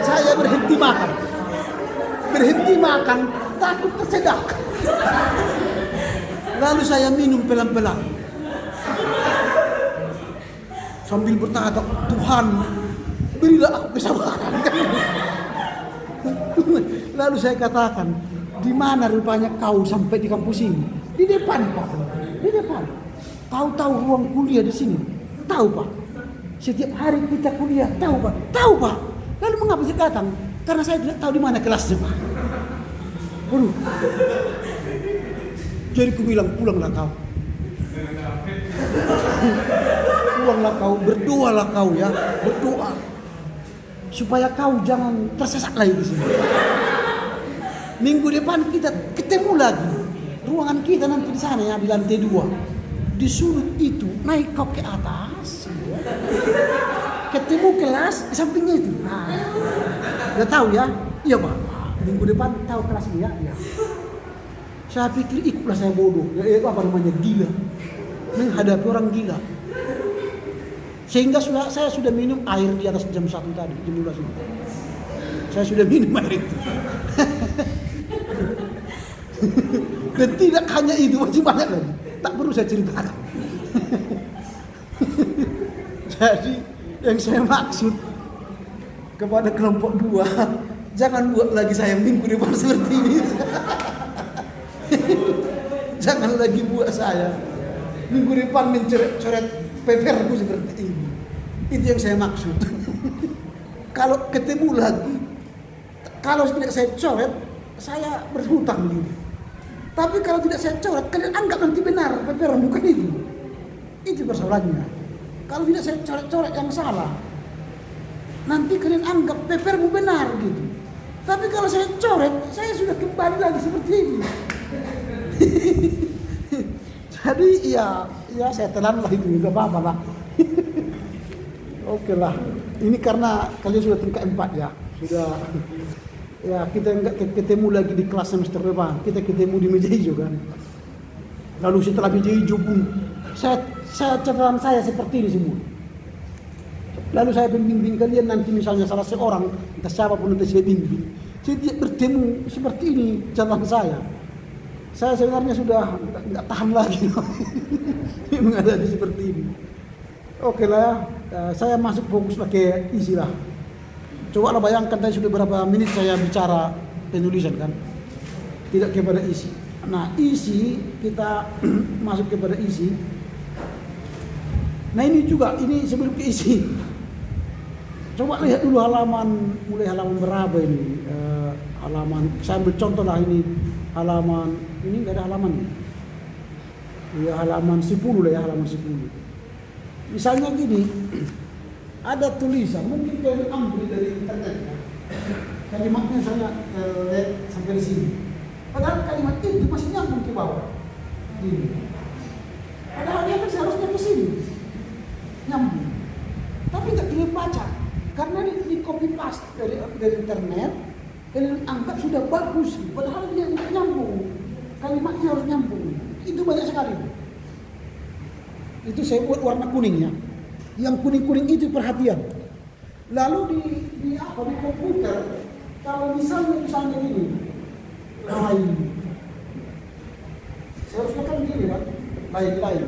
S1: Saya berhenti makan, takut tersedak. Lalu saya minum pelan-pelan. Sambil bertanya, Tuhan, berilah aku kesabaran. Lalu saya katakan, di mana rupanya kau sampai di kampus ini? Di depan, Pak. Di depan. Kau tahu ruang kuliah di sini? Tahu, Pak. Setiap hari kita kuliah, tahu, Pak. Tahu, Pak. Lalu mengapa saya datang? Karena saya tidak tahu di mana kelasnya, Pak. Waduh. Jadi ku bilang, pulanglah kau. Pulanglah kau, berdoalah kau ya, berdoa. Supaya kau jangan tersesat lagi di sini. Minggu depan kita ketemu lagi. Ruangan kita nanti di sana ya, di lantai 2. Di sudut itu naik kau ke atas. Ketemu kelas di sampingnya itu. Nah, udah tahu ya? Iya, Pak. Minggu depan tahu kelas ini ya? Iya. Saya pikir ikutlah saya bodoh. Ya, apa namanya, gila. Menghadapi orang gila. Sehingga saya sudah minum air di atas jam 1 tadi, jam 12 ini. Saya sudah minum air itu. Dan tidak hanya itu, masih banyak lagi. Tak perlu saya ceritakan. Jadi yang saya maksud kepada kelompok 2, jangan buat lagi saya minggu depan seperti ini. Jangan lagi buat saya minggu depan mencoret-coret paperku seperti ini. Itu yang saya maksud. Kalau ketemu lagi, kalau tidak saya coret, saya berhutang begini. Tapi kalau tidak saya coret, kalian anggap nanti benar paper, bukan itu. Itu persoalannya. Kalau tidak saya coret-coret yang salah, nanti kalian anggap papermu benar gitu. Tapi kalau saya coret, saya sudah kembali lagi seperti ini. Jadi ya saya telan lah itu, nggak apa-apa lah. Oke lah. Ini karena kalian sudah tingkat 4 ya, sudah. Ya kita nggak ketemu lagi di kelas semester depan, kita ketemu di meja hijau kan. Lalu setelah meja hijau pun saya catatan saya seperti ini semua. Lalu saya pembimbing kalian nanti misalnya salah seorang, entah siapapun nanti saya bimbing. Saya tidak bertemu seperti ini catatan saya. Saya sebenarnya sudah nggak tahan lagi menghadapi seperti ini. Oke lah ya, saya masuk fokus pakai isi lah. Coba lah bayangkan tadi sudah berapa menit saya bicara penulisan kan, tidak kepada isi. Nah isi kita masuk kepada isi. Nah ini juga, ini sebelum ke isi, coba lihat dulu mulai halaman berapa ini. Halaman, saya ambil contoh lah ini halaman, ini nggak ada halaman. Ya halaman 10 lah ya, halaman 10. Misalnya gini. Ada tulisan, mungkin kalian ambil dari internet ya. Kalimatnya saya lihat sampai di sini. Padahal kalimat itu masih nyambung ke bawah. Gini. Padahal dia kan seharusnya ke sini. Nyambung. Tapi nggak kalian baca. Karena di copy paste dari internet, kalian anggap sudah bagus. Padahal dia nggak nyambung. Kalimatnya harus nyambung. Itu banyak sekali. Itu saya buat warna kuning ya. Yang kuning-kuning itu perhatian. Lalu di komputer, kalau misalnya gini, lain. Seharusnya kan gini kan, lain.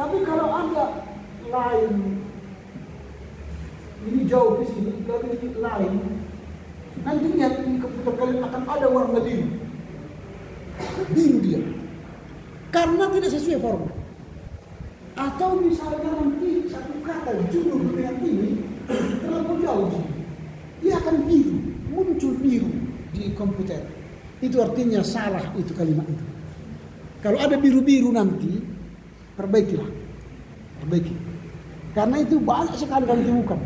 S1: Tapi kalau ada lain, ini jauh ke sini, lalu ini lain, nanti lihat di komputer kalian akan ada warna biru. Biru dia. Karena tidak sesuai format. Atau misalnya nanti satu kata judul dengan ini terlalu jauh sih, dia akan biru, muncul muncul biru di komputer, itu artinya salah itu kalimat itu. Kalau ada biru-biru nanti, perbaikilah. Perbaiki. Karena itu banyak sekali kali ditemukan.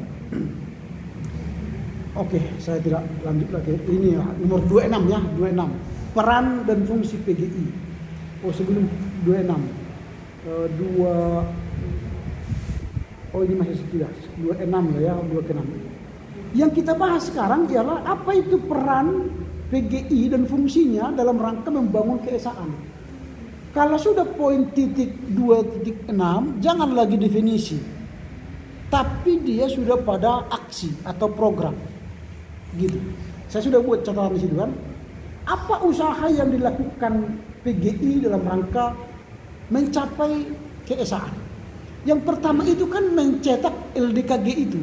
S1: Oke, saya tidak lanjut lagi. Ini ya, nomor 26 ya, 26. Peran dan fungsi PGI. Oh, sebelum 26. Oh, ini masih sekilas. 26 ya, 26. Yang kita bahas sekarang ialah apa itu peran PGI dan fungsinya dalam rangka membangun keesaan. Kalau sudah poin titik 2.6, jangan lagi definisi. Tapi dia sudah pada aksi atau program. Gitu. Saya sudah buat catatan di situ kan. Apa usaha yang dilakukan PGI dalam rangka mencapai keesaan? Yang pertama itu kan mencetak LDKG itu.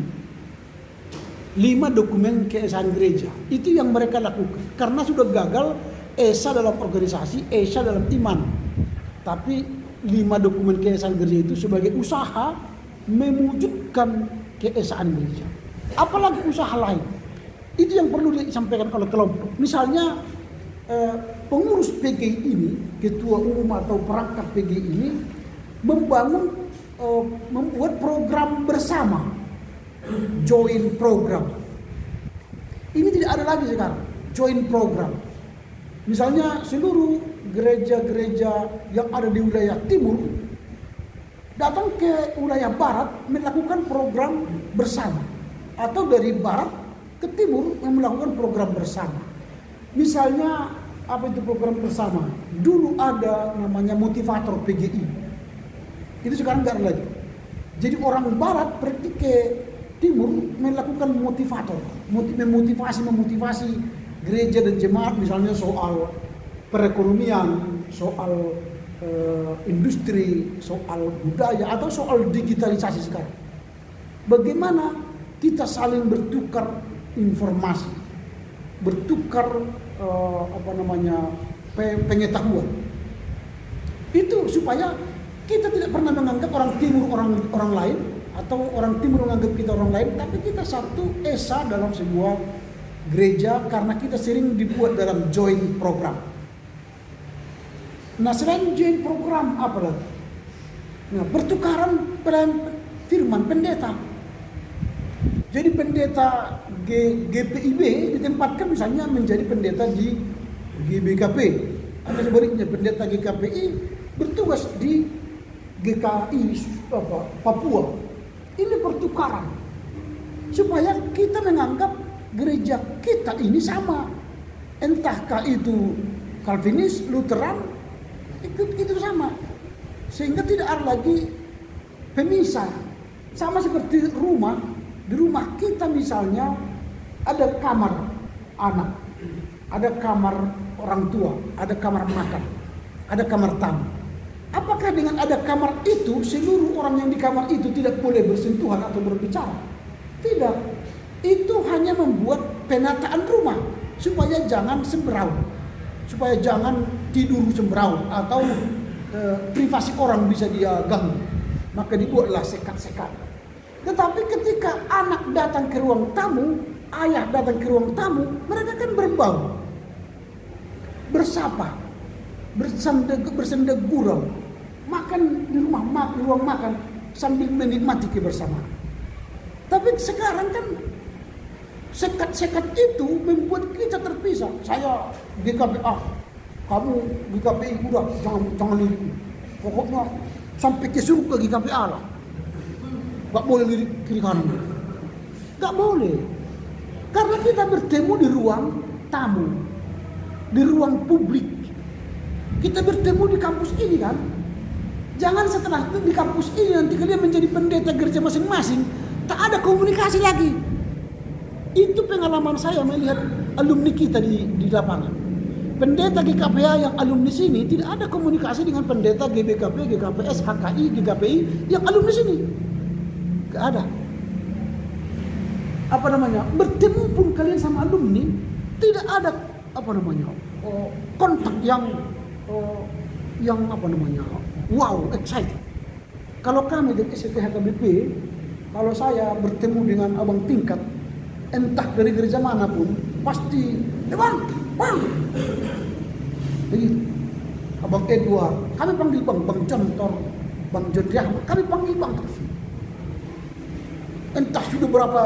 S1: 5 dokumen keesaan gereja. Itu yang mereka lakukan. Karena sudah gagal ESA dalam organisasi, ESA dalam iman. Tapi 5 dokumen keesaan gereja itu sebagai usaha mewujudkan keesaan gereja. Apalagi usaha lain. Itu yang perlu disampaikan oleh kelompok. Misalnya pengurus PGI ini, ketua umum atau perangkat PGI ini membuat program bersama, joint program. Ini tidak ada lagi sekarang, joint program. Misalnya seluruh gereja-gereja yang ada di wilayah timur datang ke wilayah barat melakukan program bersama, atau dari barat ke timur yang melakukan program bersama. Misalnya apa itu program bersama? Dulu ada namanya motivator PGI. Itu sekarang nggak ada lagi. Jadi orang barat pergi ke timur melakukan motivator, memotivasi gereja dan jemaat, misalnya soal perekonomian, soal industri, soal budaya, atau soal digitalisasi sekarang. Bagaimana kita saling bertukar informasi, bertukar pengetahuan. Itu supaya kita tidak pernah menganggap orang timur orang lain, atau orang timur menganggap kita orang lain, tapi kita satu esa dalam sebuah gereja karena kita sering dibuat dalam joint program. Nah, selain joint program apa lagi? Nah, pertukaran firman pendeta. Jadi pendeta GPIB ditempatkan misalnya menjadi pendeta di GBKP, atau sebaliknya pendeta GKPI bertugas di GKI Papua. Ini pertukaran supaya kita menganggap gereja kita ini sama, entahkah itu Calvinis, Lutheran, itu sama, sehingga tidak ada lagi pemisah. Sama seperti rumah, di rumah kita misalnya ada kamar anak, ada kamar orang tua, ada kamar makan, ada kamar tamu. Apakah dengan ada kamar itu seluruh orang yang di kamar itu tidak boleh bersentuhan atau berbicara? Tidak. Itu hanya membuat penataan rumah supaya jangan sembraut, supaya jangan tidur sembraut atau privasi orang bisa dia ganggu. Maka dibuatlah sekat-sekat. Tetapi ketika anak datang ke ruang tamu, ayah datang ke ruang tamu, mereka kan berbau, bersapa, bersendek gurau, makan di rumah, di ruang makan sambil menikmati kebersamaan. Tapi sekarang kan sekat-sekat itu membuat kita terpisah. Saya GKPA, kamu GKPI, udah jangan lirik. Pokoknya sampai ke surga GKPA lah. Gak boleh lirik kiri kanan. Gak boleh. Karena kita bertemu di ruang tamu, di ruang publik. Kita bertemu di kampus ini kan. Jangan setelah itu di kampus ini nanti kalian menjadi pendeta gereja masing-masing, tak ada komunikasi lagi. Itu pengalaman saya melihat alumni kita di lapangan. Pendeta GKPA yang alumni sini tidak ada komunikasi dengan pendeta GBKP, GKPS, HKI, GKPI yang alumni sini. Gak ada. Bertemu pun kalian sama alumni tidak ada kontak yang wow, excited. Kalau kami di STHKBP, kalau saya bertemu dengan abang tingkat, entah dari gereja manapun, pasti, bang, begitu. Abang Edward, kami panggil Bang Jontor, Bang Jodri Ahmad, kami panggil Bang terus. Entah sudah berapa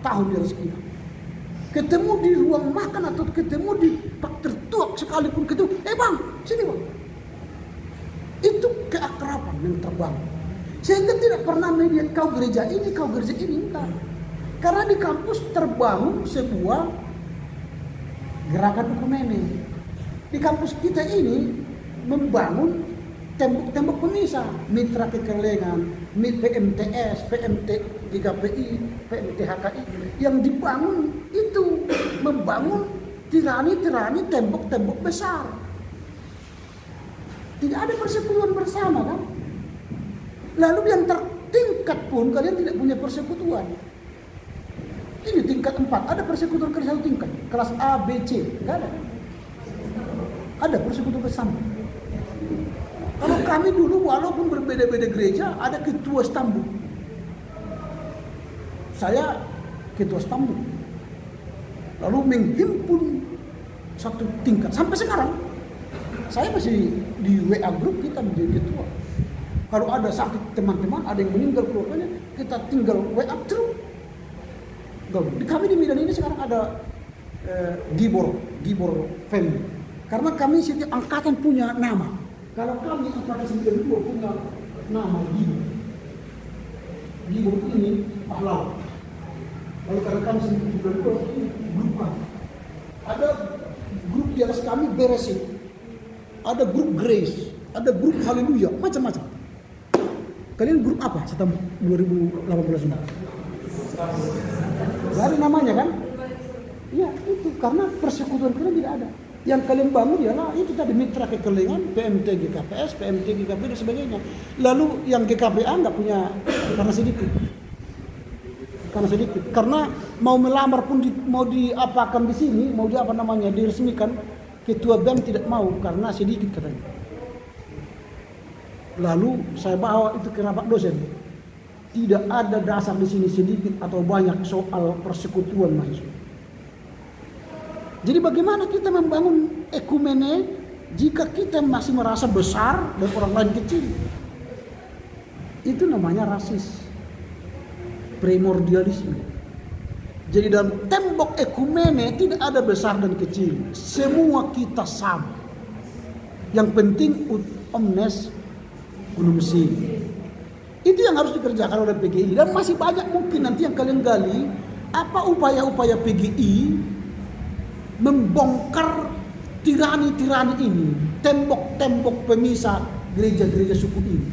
S1: tahun dia sekitar. Ketemu di ruang makan atau ketemu di pak tertuak sekalipun ketemu, bang, sini bang. Itu keakraban yang terbangun. Sehingga tidak pernah melihat kau gereja ini, enggak. Karena di kampus terbangun sebuah gerakan ekumene. Di kampus kita ini membangun tembok-tembok pemisah, mitra kekelengan, PMTS, PMT GKPI, PMT HKI. Yang dibangun itu membangun tirani-tirani tembok-tembok besar. Tidak ada persekutuan bersama kan? Lalu yang tertingkat pun kalian tidak punya persekutuan. Ini tingkat 4, ada persekutuan kelas 1 tingkat, kelas A, B, C, enggak ada. Ada persekutuan bersama. Kalau kami dulu walaupun berbeda-beda gereja, ada ketua stambuk. Saya ketua stambuk. Lalu menghimpun satu tingkat sampai sekarang. Saya masih di WA grup kita menjadi ketua. Kalau ada sakit teman-teman, ada yang meninggal keluarganya, kita tinggal WA terus. Di kami di Medan ini sekarang ada Gibor Family. Karena kami setiap angkatan punya nama. Kalau kami angkatan 92 punya nama Gibor. Gibor ini pahlawan. Lalu karena kami 92 ini grup kami. Ada grup di atas kami Beresin. Ada grup Grace, ada grup Haleluya, macam-macam. Kalian grup apa setelah 2018 ini? Gak ada namanya kan? Ya itu karena persekutuan kalian tidak ada. Yang kalian bangun ialah itu tadi mitra kekelengan, PMT GKPS, PMT GKP dan sebagainya. Lalu yang GKPA nggak punya karena sedikit. Karena mau melamar pun mau diapakan di sini, mau diapa namanya diresmikan. Ketua BEM tidak mau karena sedikit katanya. Lalu saya bawa itu ke rapat dosen. Tidak ada dasar di sini sedikit atau banyak soal persekutuan mahasiswa. Jadi bagaimana kita membangun ekumene jika kita masih merasa besar dan orang lain kecil? Itu namanya rasis, primordialisme. Jadi dalam tembok ekumene tidak ada besar dan kecil. Semua kita sama. Yang penting omnes unum sum. Itu yang harus dikerjakan oleh PGI. Dan masih banyak mungkin nanti yang kalian gali. Apa upaya-upaya PGI membongkar tirani-tirani ini. Tembok-tembok pemisah gereja-gereja suku ini.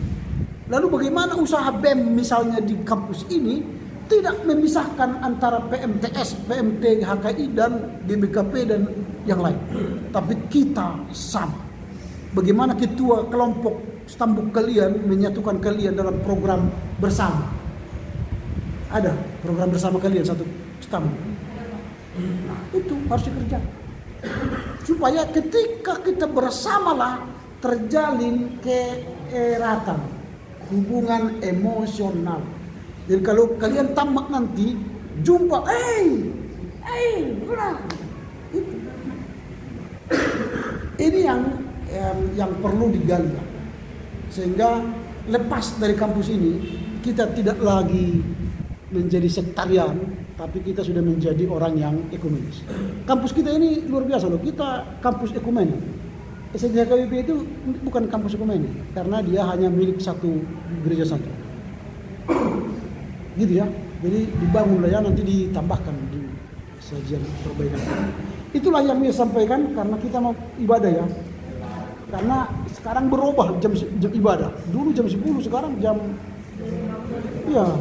S1: Lalu bagaimana usaha BEM misalnya di kampus ini tidak memisahkan antara PMTS, PMT HKI dan DBKP dan yang lain. Tapi kita sama. Bagaimana ketua kelompok stambuk kalian menyatukan kalian dalam program bersama? Ada program bersama kalian satu stambuk. Nah, itu harus dikerjakan. Supaya ketika kita bersamalah terjalin keeratan, hubungan emosional. Jadi kalau kalian tamak nanti jumpa, udah. Ini yang perlu digali. Sehingga lepas dari kampus ini kita tidak lagi menjadi sektarian, tapi kita sudah menjadi orang yang ekumenis. Kampus kita ini luar biasa loh. Kita kampus ekumenis. SDHKWP itu bukan kampus ekumenis karena dia hanya milik satu gereja saja. Gitu ya, jadi dibangun lah ya, nanti ditambahkan di sajian perbaikan. Itulah yang saya sampaikan karena kita mau ibadah ya. Karena sekarang berubah jam ibadah. Dulu jam 10, sekarang jam. Ya,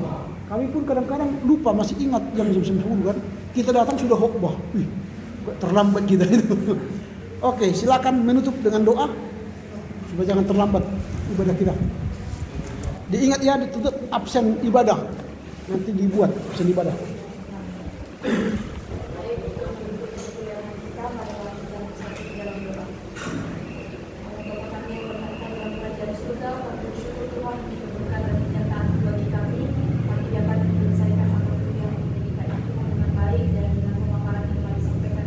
S1: kami pun kadang-kadang lupa, masih ingat jam 10 kan. Kita datang sudah khotbah. Terlambat kita itu. Oke, silakan menutup dengan doa supaya jangan terlambat ibadah kita. Diingat ya, ditutup absen ibadah. Nanti dibuat absen ibadah.
S8: Baik dan dengan pemaparan yang telah disampaikan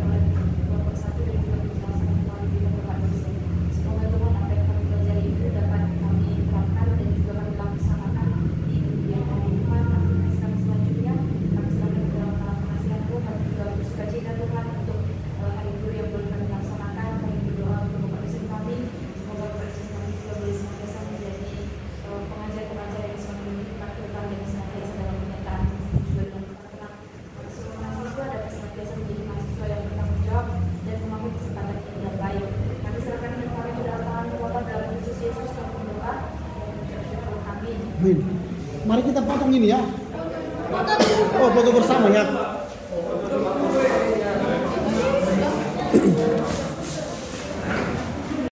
S1: Amin. Mari kita potong ini ya. Oh, foto bersama ya.